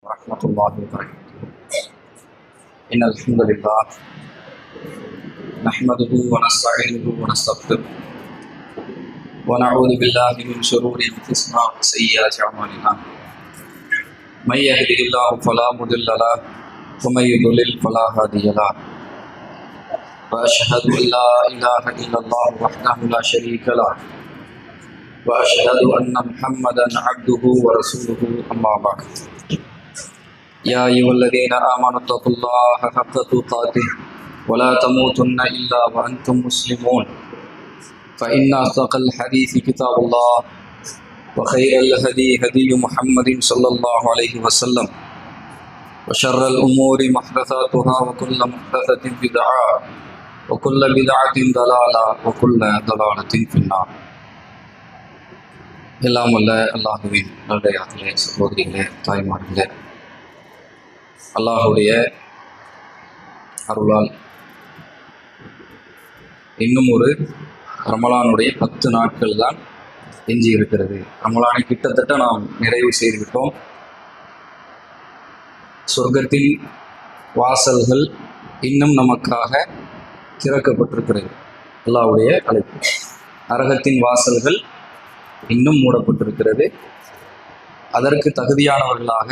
ورحمة الله وبركاته. إن الحمد لله نحمده ونستعينه ونستغفره ونعوذ بالله من شرور أنفسنا وسيئات أعمالنا. من يهده الله فلا مضل له ومن يضلل فلا هادي له. وأشهد أن لا إله إلا الله وحده لا شريك له وأشهد أن محمدا عبده ورسوله أما بعد. يا أيها الذين آمنوا اتقوا الله حق تقاته ولا تموتن إلا وأنتم مسلمون. فإن أصدق الحديث كتاب الله وخير الهدي هدي محمد صلى الله عليه وسلم وشر الأمور محدثاتها وكل محدثة بدعة وكل بدعة ضلالة وكل ضلالة في النار. எல்லாம் வல்ல அல்லாஹுவின் நல்லடியார்களே, சகோதரிகளே, தாய்மார்களே, அல்லாஹுடைய அருளால் இன்னும் ஒரு ரமலானுடைய 10 நாட்கள் தான் எஞ்சி இருக்கிறது. ரமலானை கிட்டத்தட்ட நாம் நிறைவு செய்துவிட்டோம். சொர்க்கத்தின் வாசல்கள் இன்னும் நமக்காக திறக்கப்பட்டிருக்கிறது. அல்லாஹ்வுடைய அழைப்பு. நரகத்தின் வாசல்கள் இன்னும் மூடப்பட்டிருக்கிறது. அதற்கு தகுதியானவர்களாக,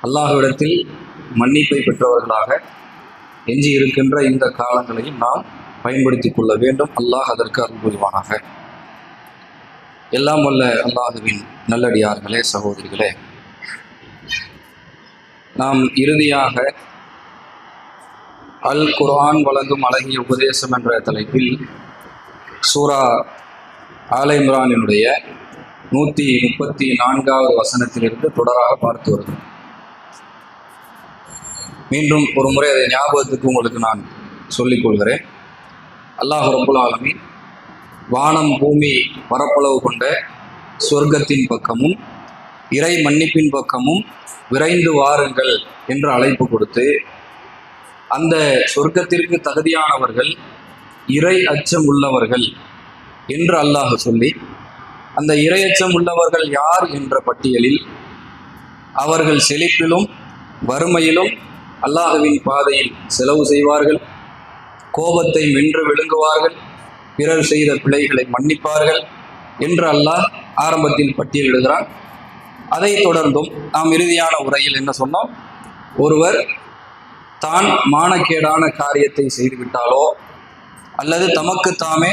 அல்லாஹ்விடத்தில் மன்னிப்பை பெற்றவர்களாக எஞ்சி இருக்கின்ற இந்த காலங்களையும் நாம் பயன்படுத்தி கொள்ள வேண்டும். அல்லாஹ் அதற்கு அருள் புரிவானாக. எல்லாம் வல்ல அல்லாஹுவின் நல்லடியார்களே, சகோதரிகளே, நாம் இறுதியாக அல் குர்ஆன் வழங்கும் அழகிய உபதேசம் என்ற தலைப்பில் சூரா ஆல இம்ரானினுடைய 134வது வசனத்திலிருந்து தொடராக பார்த்து வருகிறோம். மீண்டும் ஒரு முறை அதை ஞாபகத்துக்கு உங்களுக்கு நான் சொல்லிக் கொள்கிறேன். அல்லாஹ் ரப்புல் ஆலமீன் வானம் பூமி பரப்பளவு கொண்ட சொர்க்கத்தின் பக்கமும் இறை மன்னிப்பின் பக்கமும் விரைந்து வாருங்கள் என்று அழைப்பு கொடுத்து, அந்த சொர்க்கத்திற்கு தகுதியானவர்கள் இறை அச்சம் உள்ளவர்கள் என்று அல்லாஹ் சொல்லி, அந்த இறையச்சம் உள்ளவர்கள் யார் என்ற பட்டியலில் அவர்கள் செழிப்பிலும் வறுமையிலும் அல்லாஹுவின் பாதையில் செலவு செய்வார்கள், கோபத்தை வென்று விழுங்குவார்கள், பிறர் செய்த பிழைகளை மன்னிப்பார்கள் என்று அல்லாஹ் ஆரம்பத்தில் பட்டியலிடுகிறான். அதை தொடர்ந்தும் நாம் இறுதியான உரையில் என்ன சொன்னோம்? ஒருவர் தான் மானக்கேடான காரியத்தை செய்துவிட்டாலோ அல்லது தமக்கு தாமே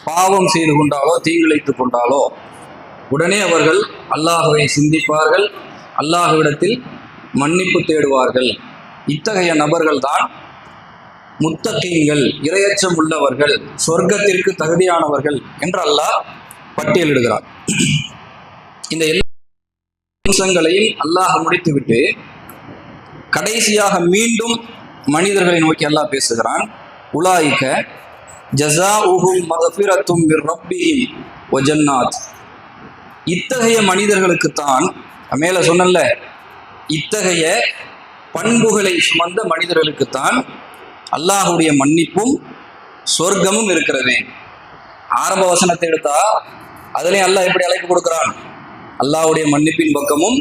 பாவம் செய்து கொண்டாலோ தீங்கிழைத்து கொண்டாலோ உடனே அவர்கள் அல்லாஹுவை சிந்திப்பார்கள், அல்லாஹுவிடத்தில் மன்னிப்பு தேடுவார்கள். இத்தகைய நபர்கள் தான் முத்தகீன்கள், இரையச்சம் உள்ளவர்கள், சொர்க்கத்திற்கு தகுதியானவர்கள் என்று அல்லாஹ் பட்டியலிடுகிறார். இந்த எல்லா அம்சங்களையும் அல்லாஹ் முடித்துவிட்டு கடைசியாக மீண்டும் மனிதர்களை நோக்கி அல்லாஹ் பேசுகிறான். உலாயிக ஜஸாஉஹும் மக்ஃபிரத்தும் மிர் ரப்பிஹிம் வ ஜன்னாத். இத்தகைய மனிதர்களுக்குத்தான், மேலே சொன்னல, இத்தகைய பண்புகளை சுமந்த மனிதர்களுக்குத்தான் அல்லாஹுடைய மன்னிப்பும் சொர்க்கமும் இருக்கிறது. ஆரம்ப வசனத்தை எடுத்தா அதுலேயும் அல்லாஹ் எப்படி அழைப்பு கொடுக்கிறான்? அல்லாஹுடைய மன்னிப்பின் பக்கமும்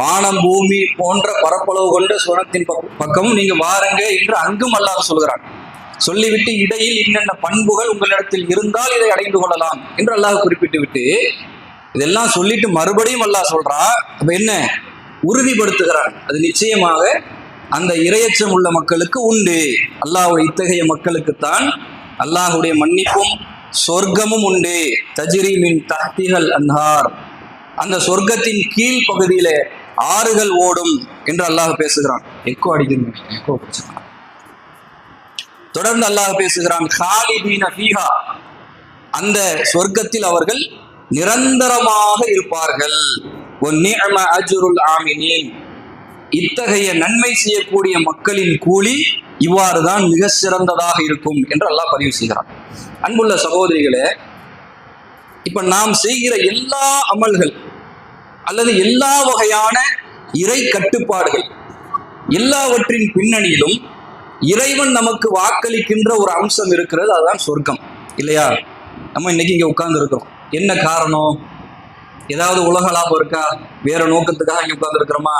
வானம் பூமி போன்ற பரப்பளவு கொண்ட சொர்க்கத்தின் பக்கமும் நீங்க வாருங்க என்று அங்கும் அல்லாஹ் சொல்கிறான். சொல்லிவிட்டு இடையில் என்னென்ன பண்புகள் உங்களிடத்தில் இருந்தால் இதை அடைந்து கொள்ளலாம் என்று அல்லாஹ் குறிப்பிட்டு விட்டு இதெல்லாம் சொல்லிட்டு மறுபடியும் அல்லாஹ் சொல்றான். அப்ப என்ன உறுதிப்படுத்துகிறான்? அது நிச்சயமாக அந்த இரையச்சம் உள்ள மக்களுக்கு உண்டு. அல்லாஹ்வுடைய இத்தகைய மக்களுக்குத்தான் அல்லாஹுடைய மன்னிப்பும் சொர்க்கமும் உண்டு. தஜ்ரி மின் தஹ்திஹல் அன்ஹார். அந்த சொர்க்கத்தின் கீழ் பகுதியில ஆறுகள் ஓடும் என்று அல்லாஹ் பேசுகிறான். எக்கோ அடிக்கிறது, எக்கோ பிரச்சனை. தொடர்ந்து அல்லாஹ் பேசுகிறான். காலிதீன ஃபீஹா. அந்த சொர்க்கத்தில் அவர்கள் நிரந்தரமாக இருப்பார்கள். வன்னிஅம அஜ்ருல் ஆமினீன். இத்தகைய நன்மை செய்யக்கூடிய மக்களின் கூலி இவ்வாறு தான் மிக சிறந்ததாக இருக்கும் என்று அல்லாஹ் பதிவு செய்கிறான். அன்புள்ள சகோதரிகளே, இப்ப நாம் செய்கிற எல்லா அமல்கள் அல்லது எல்லா வகையான இறை கட்டுப்பாடுகள் எல்லாவற்றின் பின்னணியிலும் இறைவன் நமக்கு வாக்களிக்கின்ற ஒரு அம்சம் இருக்கிறது. அதுதான் சொர்க்கம், இல்லையா? நம்ம இன்னைக்கு இங்க உட்கார்ந்து இருக்கிறோம். என்ன காரணம்? ஏதாவது உலக லாபம் இருக்கா? வேற நோக்கத்துக்காக இங்கே உட்கார்ந்துருக்கிறோமா?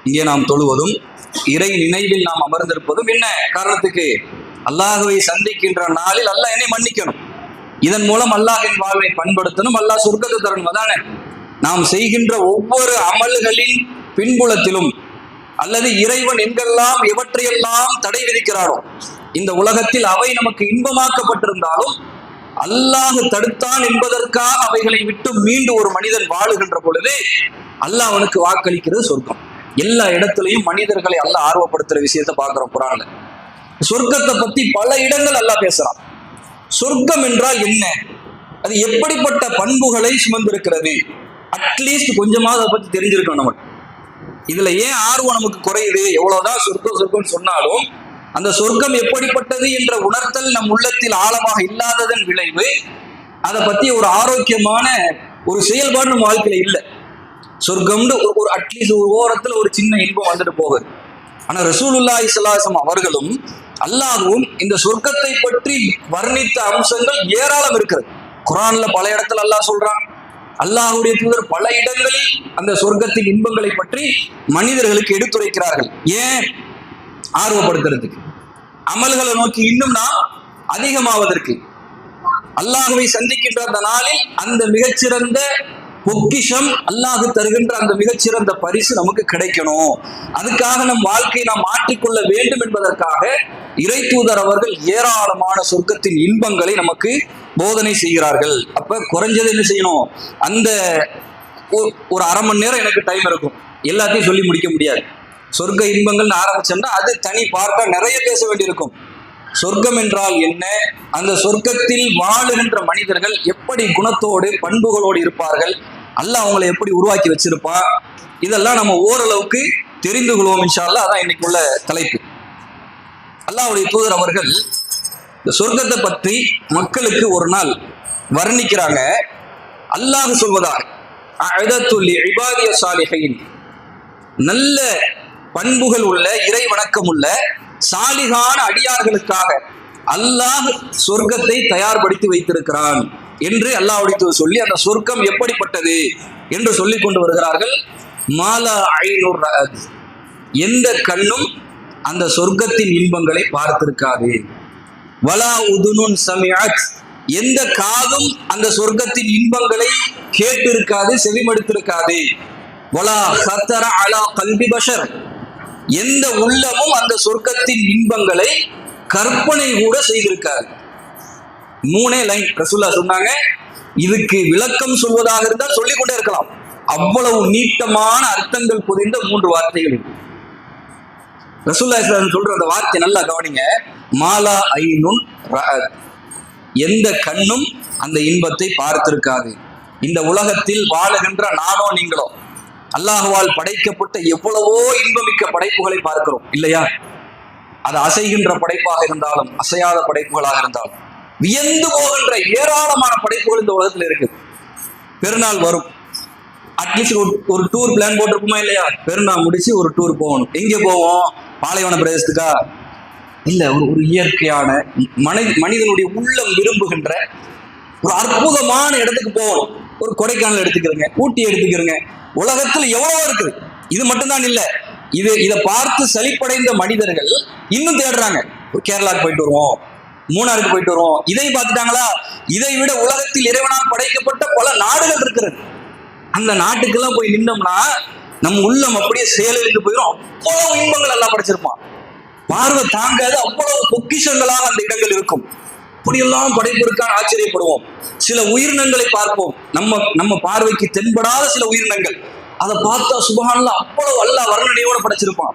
இங்கே நாம் தொழுவதும் இறை நினைவில் நாம் அமர்ந்திருப்பதும் என்ன காரணத்துக்கு? அல்லாஹுவை சந்திக்கின்ற நாளில் அல்லாஹ் என்னை மன்னிக்கணும், இதன் மூலம் அல்லாஹின் வாழ்வை பண்படுத்தணும், அல்லாஹ் சொர்க்கத்தை தரணும். அதானே நாம் செய்கின்ற ஒவ்வொரு அமல்களின் பின்புலத்திலும் அல்லது இறைவன் எங்கெல்லாம் எவற்றையெல்லாம் தடை விதிக்கிறாரோ இந்த உலகத்தில் அவை நமக்கு இன்பமாக்கப்பட்டிருந்தாலும் அல்லாஹ் தடுத்தான் என்பதற்காக அவைகளை விட்டு மீண்டும் ஒரு மனிதன் வாழுகின்ற பொழுது அல்லாஹ் அவனுக்கு வாக்களிக்கிறது சொர்க்கம். எல்லா இடத்துலையும் மனிதர்களை அல்லாஹ் ஆர்வப்படுத்துற விஷயத்தை பார்க்கிறோம் குர்ஆன்ல. சொர்க்கத்தை பத்தி பல இடங்கள் அல்லாஹ் பேசுறான். சொர்க்கம் என்றால் என்ன, அது எப்படிப்பட்ட பண்புகளை சுமந்திருக்கிறது, அட்லீஸ்ட் கொஞ்சமாவது அதை பத்தி தெரிஞ்சிருக்கணும் நமக்கு. இதுல ஏன் ஆர்வம் நமக்கு குறையுது? எவ்வளவுதான் சொர்க்கம் சொர்க்கம் சொன்னாலும் அந்த சொர்க்கம் எப்படிப்பட்டது என்ற உணர்த்தல் நம் உள்ளத்தில் ஆழமாக இல்லாததன் விளைவு அதை பத்தி ஒரு ஆரோக்கியமான ஒரு செயல்பாடு நம்ம வாழ்க்கையில இல்லை. சொர்க்கம்னு ஒரு அட்லீஸ்ட் ஒரு ஓரத்துல ஒரு சின்ன இன்பம் வந்துட்டு போகுது. ஆனா ரசூலுல்லாஹி ஸல்லல்லாஹு அலைஹி வஸல்லம் அவர்களும் அல்லாஹ்வும் இந்த சொர்க்கத்தை பற்றி வர்ணித்த அம்சங்கள் ஏராளம் இருக்கிறது. குர்ஆன்ல பல இடத்துல அல்லாஹ் சொல்றான். அல்லாஹ்வுடைய தூதர் பல இடங்களில் அந்த சொர்க்கத்தின் இன்பங்களை பற்றி மனிதர்களுக்கு எடுத்துரைக்கிறார்கள். ஏன்? ஆர்வப்படுத்துறதுக்கு, அமல்களை நோக்கி இன்னும் நாம் அதிகமாவதற்கு, அல்லாஹுவை சந்திக்கின்ற அந்த நாளில் அந்த மிகச்சிறந்த பொக்கிஷம் அல்லாஹ் தருகின்ற அந்த மிகச்சிறந்த பரிசு நமக்கு கிடைக்கணும், அதுக்காக நம் வாழ்க்கையை நாம் மாற்றிக்கொள்ள வேண்டும் என்பதற்காக இறை தூதர் அவர்கள் ஏராளமான சொர்க்கத்தின் இன்பங்களை நமக்கு போதனை செய்கிறார்கள். அப்ப குறைஞ்சது என்ன செய்யணும்? அந்த ஒரு அரை மணி நேரம் எனக்கு டைம் இருக்கும், எல்லாத்தையும் சொல்லி முடிக்க முடியாது. சொர்க்க இன்பங்கள்னு ஆரம்பிச்சோம்னா அது தனி பார்ட்டா நிறைய பேச வேண்டியிருக்கும். சொர்க்கம் என்றால் என்ன, அந்த சொர்க்கத்தில் வாழுகின்ற மனிதர்கள் எப்படி குணத்தோடு பண்புகளோடு இருப்பார்கள், அல்லாஹ் அவங்களை எப்படி உருவாக்கி வச்சிருப்பான், இதெல்லாம் நம்ம ஓரளவுக்கு தெரிந்து கொள்வோம் இன்ஷா அல்லாஹ். அதான் இன்னைக்கு உள்ள தலைப்பு. அல்லாஹ்வுடைய தூதர் அவர்கள் இந்த சொர்க்கத்தை பற்றி மக்களுக்கு ஒரு நாள் வர்ணிக்கிறாங்க. அல்லாஹ் சொல்வதாக நல்ல பண்புகள் உள்ள இறை வணக்கம் உள்ள சாலிகான அடியார்களுக்காக அல்லாஹ் சொர்க்கத்தை தயார்படுத்தி வைத்திருக்கிறான் என்று அல்லாஹ்வுடைய தூதர் சொல்லி அந்த சொர்க்கம் எப்படிப்பட்டது என்று சொல்லிக் கொண்டு வருகிறார்கள். மாலா ஐனுர் ரஅத், எந்த கண்ணும் அந்த சொர்க்கத்தின் இன்பங்களை பார்த்திருக்காது. வலா உதுனுன் சமிஅத், எந்த காதும் அந்த சொர்க்கத்தின் இன்பங்களை கேட்டிருக்காது, செவிமடுத்திருக்காது. வலா ஹத்தர அலா கல்பி பஷர், எந்த உள்ளமும் அந்த சொர்க்கத்தின் இன்பங்களை கற்பனை கூட செய்திருக்காது. 3 லைன் ரசூலுல்லாஹ் சொன்னாங்க. இதுக்கு விளக்கம் சொல்வதாக இருந்தால் சொல்லிக் கொண்டே இருக்கலாம். அவ்வளவு நீட்டமான அர்த்தங்கள் புரிந்த 3 வார்த்தைகள் இருக்கு. ரசூலுல்லாஹ் சொல்ற அந்த வார்த்தை நல்லா கவனிங்க. மாலா ஐனுன் ரஅத், எந்த கண்ணும் அந்த இன்பத்தை பார்த்திருக்காது. இந்த உலகத்தில் வாழுகின்ற நானோ நீங்களோ அல்லாஹ்வால் படைக்கப்பட்ட எவ்வளவோ இன்பமிக்க படைப்புகளை பார்க்கிறோம் இல்லையா? அது அசைகின்ற படைப்பாக இருந்தாலும் அசையாத படைப்புகளாக இருந்தாலும் வியந்து போகின்ற ஏராளமான படைப்புகள் இந்த உலகத்தில் இருக்கு. பெருநாள் வரும், அட்லீஸ்ட் ஒரு டூர் பிளான் போட்டிருப்போமா இல்லையா? பெருநாள் முடிச்சு ஒரு டூர் போகணும். எங்கே போவோம்? பாலைவன பிரதேசத்துக்கா? இல்ல, ஒரு இயற்கையான மனிதனுடைய உள்ளம் விரும்புகின்ற ஒரு அற்புதமான இடத்துக்கு போகணும். ஒரு கொடைக்கானல் எடுத்துக்கிறங்க, ஊட்டி எடுத்துக்கிறங்க. உலகத்துல எவ்வளவோ இருக்குது. இது மட்டும்தான் இல்ல, இதை பார்த்து சலிப்படைந்த மனிதர்கள் இன்னும் தேடுறாங்க. கேரளாவுக்கு போயிட்டு வருவோம், மூணாருக்கு போயிட்டு வருவோம். இதை பார்த்துட்டாங்களா? இதை விட உலகத்தில் இறைவனால் படைக்கப்பட்ட பல நாடுகள் இருக்கிறது. அந்த நாட்டுக்கெல்லாம் போய் நின்றோம்னா நம்ம உள்ளம் அப்படியே செயலிழந்து போயிடும். அவ்வளவு இன்பங்கள் எல்லாம் படைச்சிருப்பான், பார்வை தாங்காது. அவ்வளவு பொக்கிஷங்களாக அந்த இடங்கள் இருக்கும். இப்படியெல்லாம் படைப்பு இருக்கான்னு ஆச்சரியப்படுவோம். சில உயிரினங்களை பார்ப்போம், நம்ம பார்வைக்கு தென்படாத சில உயிரினங்கள். அதை பார்த்தா சுபஹானல்லாஹ், அவ்வளவு அல்லாஹ் வர்ணனையோட படைச்சிருப்பான்.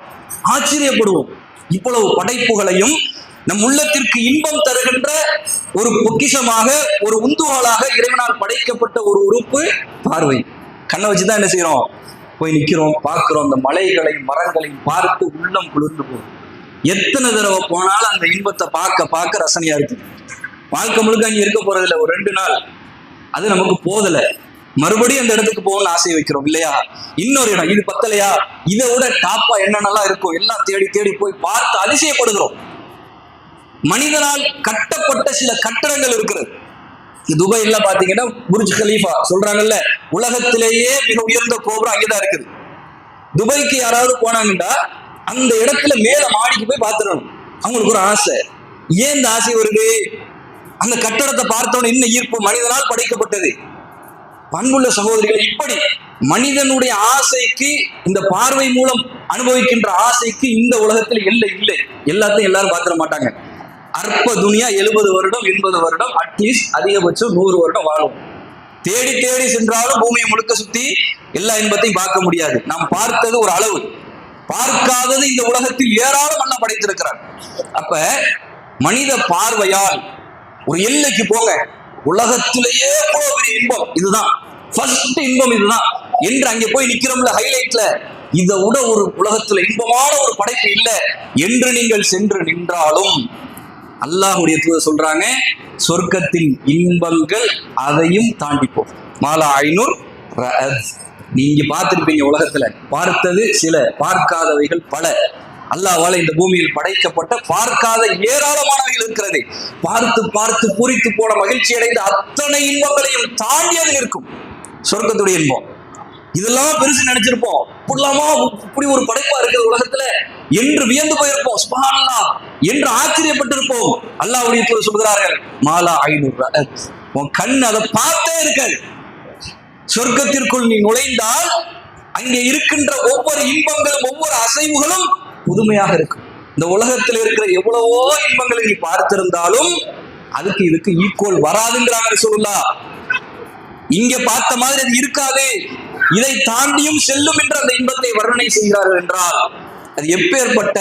ஆச்சரியப்படுவோம். இவ்வளவு படைப்புகளையும் நம் உள்ளத்திற்கு இன்பம் தருகின்ற ஒரு பொக்கிஷமாக, ஒரு உந்துகோலாக இறைவனால் படைக்கப்பட்ட ஒரு உறுப்பு பார்வை. கண்ணை வச்சுதான் என்ன செய்யறோம்? போய் நிக்கிறோம், பார்க்கிறோம். அந்த மலைகளை மரங்களையும் பார்த்து உள்ளம் குளிர்ந்து போகும். எத்தனை தடவை போனாலும் அந்த இன்பத்தை பார்க்க பார்க்க ரசனையா இருக்கு. வாழ்க்கை முழுக்க அங்கே இருக்க போறதில்ல, ஒரு 2 நாள் அது நமக்கு போதல. மறுபடியும் அந்த இடத்துக்கு போகணும்னு ஆசை வைக்கிறோம் இல்லையா? இன்னொரு இடம், இது பத்தலையா, இதை விட டாப்பா என்னென்னலாம் இருக்கும் எல்லாம் தேடி தேடி போய் பார்த்து அதிசயப்படுகிறோம். மனிதனால் கட்டப்பட்ட சில கட்டடங்கள் இருக்கிறது. துபாயில பாத்தீங்கன்னா புர்ஜ் கலீஃபா சொல்றாங்கல்ல, உலகத்திலேயே மிக உயர்ந்த கோபுரம் அங்கேதான் இருக்குது. துபாய்க்கு யாராவது போனாங்கன்னா அந்த இடத்துல மேல மாடிக்கு போய் பார்த்துடணும். அவங்களுக்கு ஒரு ஆசை. ஏன் இந்த ஆசை வருது? அந்த கட்டடத்தை பார்த்தோன்னு இன்னும் ஈர்ப்பு, மனிதனால் படைக்கப்பட்டது. பண்புள்ள சகோதரிகள், இப்படி மனிதனுடைய ஆசைக்கு, இந்த பார்வை மூலம் அனுபவிக்கின்ற ஆசைக்கு இந்த உலகத்தில் எல்லை இல்லை. எல்லாத்தையும் எல்லாரும் பார்த்துட மாட்டாங்க. அற்ப துனியா 70 வருடம் 80 வருடம், அட்லீஸ்ட் அதிகபட்சம் 100 வருடம் வாழும். தேடி தேடி சென்றாலும் பூமியை முழுக்க சுத்தி எல்லா இன்பத்தையும் பார்க்க முடியாது. நாம் பார்த்தது ஒரு அளவு, பார்க்காதது இந்த உலகத்தில் ஏராளம் அல்லாஹ் படைத்திருக்கிறார். அப்ப மனித பார்வையால் ஒரு எல்லைக்கு போங்க, உலகத்திலேயே பெரிய இன்பம் இதுதான், ஃபர்ஸ்ட் இன்பம் இதுதான் என்று அங்கே போய் நிக்கிறோம்ல ஹைலைட்ல, இதை விட ஒரு உலகத்துல இன்பமான ஒரு படைப்பு இல்லை என்று நீங்கள் சென்று நின்றாலும் அல்லாஹ்வுடைய தூதர் சொல்றாங்க, சொர்க்கத்தின் இன்பங்கள் அதையும் தாண்டி போகும். மாலா ஐநூர் ரஅத். நீங்க பார்த்திருப்பீங்க, உலகத்துல பார்த்தது சில, பார்க்காதவைகள் பல. அல்லாஹ்வால இந்த பூமியில் படைக்கப்பட்ட பார்க்காத ஏராளமானவைகள் இருக்கிறது. பார்த்து பார்த்து பூரித்து போன மகிழ்ச்சி அடைந்த அத்தனை இன்பங்களையும் தாண்டி அது இருக்கும் சொர்க்கத்துடைய இன்பம். இதெல்லாம் பெருசு நினைச்சிருப்போம், இப்படி ஒரு படைப்பா இருக்குது உலகத்துல என்று வியந்து போயிருப்போம், சுப்ஹானல்லாஹ் என்று ஆச்சரியப்பட்டிருப்போம். அல்லாஹ்வுடைய தூதர் சொல்கிறார்கள், மாலா ஐநூர் ரஅத். உன் கண் அதை பார்த்தே இருக்காது. சொர்க்கத்திற்குள் நீ நுழைந்தால் அங்கே இருக்கின்ற ஒவ்வொரு இன்பங்களும் ஒவ்வொரு அசைவுகளும் புதுமையாக இருக்கும். இந்த உலகத்தில் இருக்கிற எவ்வளவோ இன்பங்களை நீ பார்த்திருந்தாலும் அதுக்கு இதுக்கு ஈக்குவல் வராதுங்கிறாங்க ரசூலுல்லாஹ். இங்க பார்த்த மாதிரி அது இருக்காது, இதை தாண்டியும் செல்லும் என்று அந்த இன்பத்தை வர்ணனை செய்கிறார்கள் என்றால் அது எப்பேற்பட்ட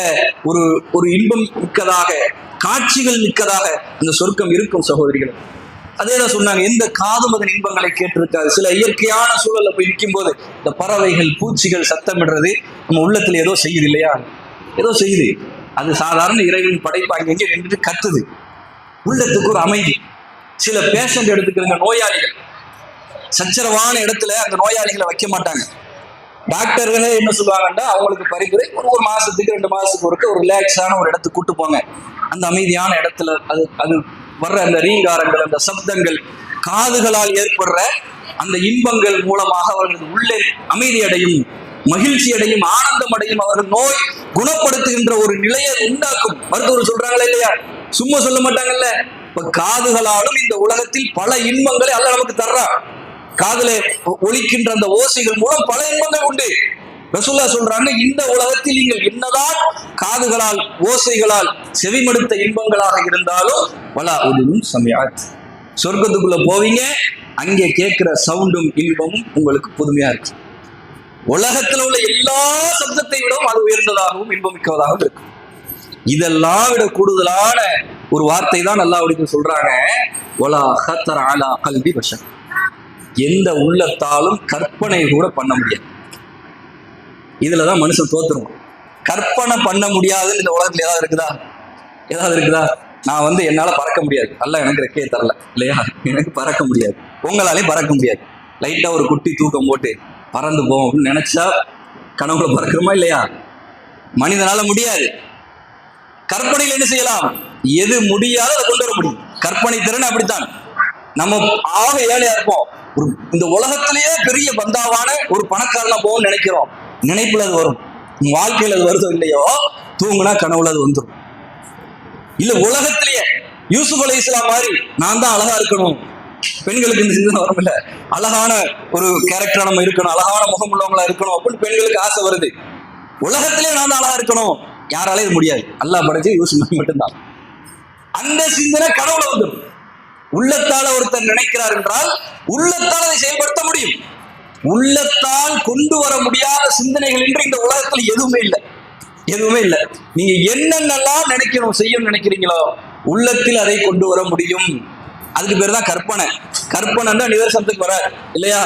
ஒரு ஒரு இன்பம் மிக்கதாக, காட்சிகள் மிக்கதாக அந்த சொர்க்கம் இருக்கும் சகோதரிகள். அதேதான் சொன்னாங்க, எந்த காதும் அதன் இன்பங்களை கேட்டிருக்காது. சில இயற்கையான சூழல்ல போய் நிற்கும் போது இந்த பறவைகள் பூச்சிகள் சத்தமிடுறது நம்ம உள்ளத்துல ஏதோ செய்யுது இல்லையா, ஏதோ செய்யுது. அது சாதாரண இறைவன் படைப்பு, அங்கெங்கே நின்றுட்டு கத்துது, உள்ளத்துக்கு ஒரு அமைதி. சில பேஷண்ட் எடுத்துக்கிறங்க, நோயாளிகள் சச்சரவான இடத்துல அந்த நோயாளிகளை வைக்க மாட்டாங்க. டாக்டர்களே என்ன சொல்லுவாங்கன்னா, அவங்களுக்கு பரிந்துரை ஒரு மாசத்துக்கு 2 மாசத்துக்கு ஒரு ரிலாக்ஸான ஒரு இடத்துக்கு கூட்டு போங்க. அந்த அமைதியான இடத்துல அது வர்ற அந்த ரீங்காரங்கள், அந்த சப்தங்கள், காதுகளால் ஏற்படுற அந்த இன்பங்கள் மூலமாக அவர்களது உள்ளே அமைதி அடையும், மகிழ்ச்சி அடையும், ஆனந்தம் அடையும், அவர்கள் நோய் குணப்படுத்துகின்ற ஒரு நிலையை உண்டாக்கும். மருத்துவர் சொல்றாங்களே இல்லையா, சும்மா சொல்ல மாட்டாங்கல்ல. இப்ப காதுகளாலும் இந்த உலகத்தில் பல இன்பங்களை அல்லாஹ் நமக்கு தர்றான். காதுல ஒலிக்கின்ற அந்த ஓசைகள் மூலம் பல இன்பங்கள் உண்டு. ரசூலுல்லாஹ் சொல்றாங்க, இந்த உலகத்தில் நீங்கள் என்னதான் காதுகளால் ஓசைகளால் செவிமடுத்த இன்பங்களாக இருந்தாலும் வலா உதுவும் சமியாத், சொர்க்கத்துக்குள்ள போவீங்க, அங்கே கேட்கிற சவுண்டும் இன்பமும் உங்களுக்கு புதுமையா இருக்கு. உலகத்தில் உள்ள எல்லா சப்தத்தை விடவும் அது உயர்ந்ததாகவும் இன்பமிக்கதாகவும் இருக்கும். இதெல்லாம் விட கூடுதலான ஒரு வார்த்தை தான் அல்லாஹ்வுடைய சொல்றாங்க, வலா ஹத்தர அலா கல்பி பஷர். எந்த உள்ளத்தாலும் கற்பனை கூட பண்ண முடியாது. இதுலதான் மனுஷன் தோத்துருவான். கற்பனை பண்ண முடியாதுன்னு இந்த உலகத்துல ஏதாவது இருக்குதா? நான் என்னால பறக்க முடியாது, அல்லாஹ் எனக்கு ரெக்கையை தரல இல்லையா, எனக்கு பறக்க முடியாது, உங்களாலையும் பறக்க முடியாது. லைட்டா ஒரு குட்டி தூக்கம் போட்டு பறந்து போவோம் அப்படின்னு நினைச்சா கனவுல பறக்கிறோமா இல்லையா? மனிதனால முடியாது. கற்பனையில் என்ன செய்யலாம்? எது முடியாத அதை கொண்டு வர முடியும். கற்பனை திறன் அப்படித்தான். நம்ம ஆக ஏழையா இருப்போம், இந்த உலகத்திலேயே பெரிய பந்தாவான ஒரு பணக்காரனா போவோம்னு நினைக்கிறோம். நினைப்புல அது வரும், வாழ்க்கையில் அது வருதோ இல்லையோ, தூங்குனா கனவுல அது வந்துடும். இல்ல உலகத்திலேயே யூசுப் அலைஹிஸ்ஸலாம் மாதிரி நான் தான் அழகா இருக்கணும், பெண்களுக்கு இந்த சிந்தனை வரும் இல்ல, அழகான ஒரு கேரக்டரா நம்ம இருக்கணும், அழகான முகம் உள்ளவங்களா இருக்கணும் அப்படின்னு பெண்களுக்கு ஆசை வருது. உலகத்திலேயே நான் தான் அழகா இருக்கணும், யாராலே முடியாது, அல்லாஹ் படைச்சு யூசுப் மட்டும்தான். அந்த சிந்தனை கனவுல வந்துடும். உள்ளத்தால ஒருத்தர் நினைக்கிறார் என்றால் உள்ளத்தால் அதை செயல்படுத்த முடியும். உள்ளத்தால் கொண்டு வர முடியாத சிந்தனைகள் என்று இந்த உலகத்தில் எதுவுமே இல்லை. நீங்க என்னென்னலாம் நினைக்கணும் செய்யணும் நினைக்கிறீங்களோ உள்ளத்தில் அதை கொண்டு வர முடியும். அதுக்கு பேர் தான் கற்பனை. கற்பனை தான் நிதர்சனத்துக்கு வர இல்லையா?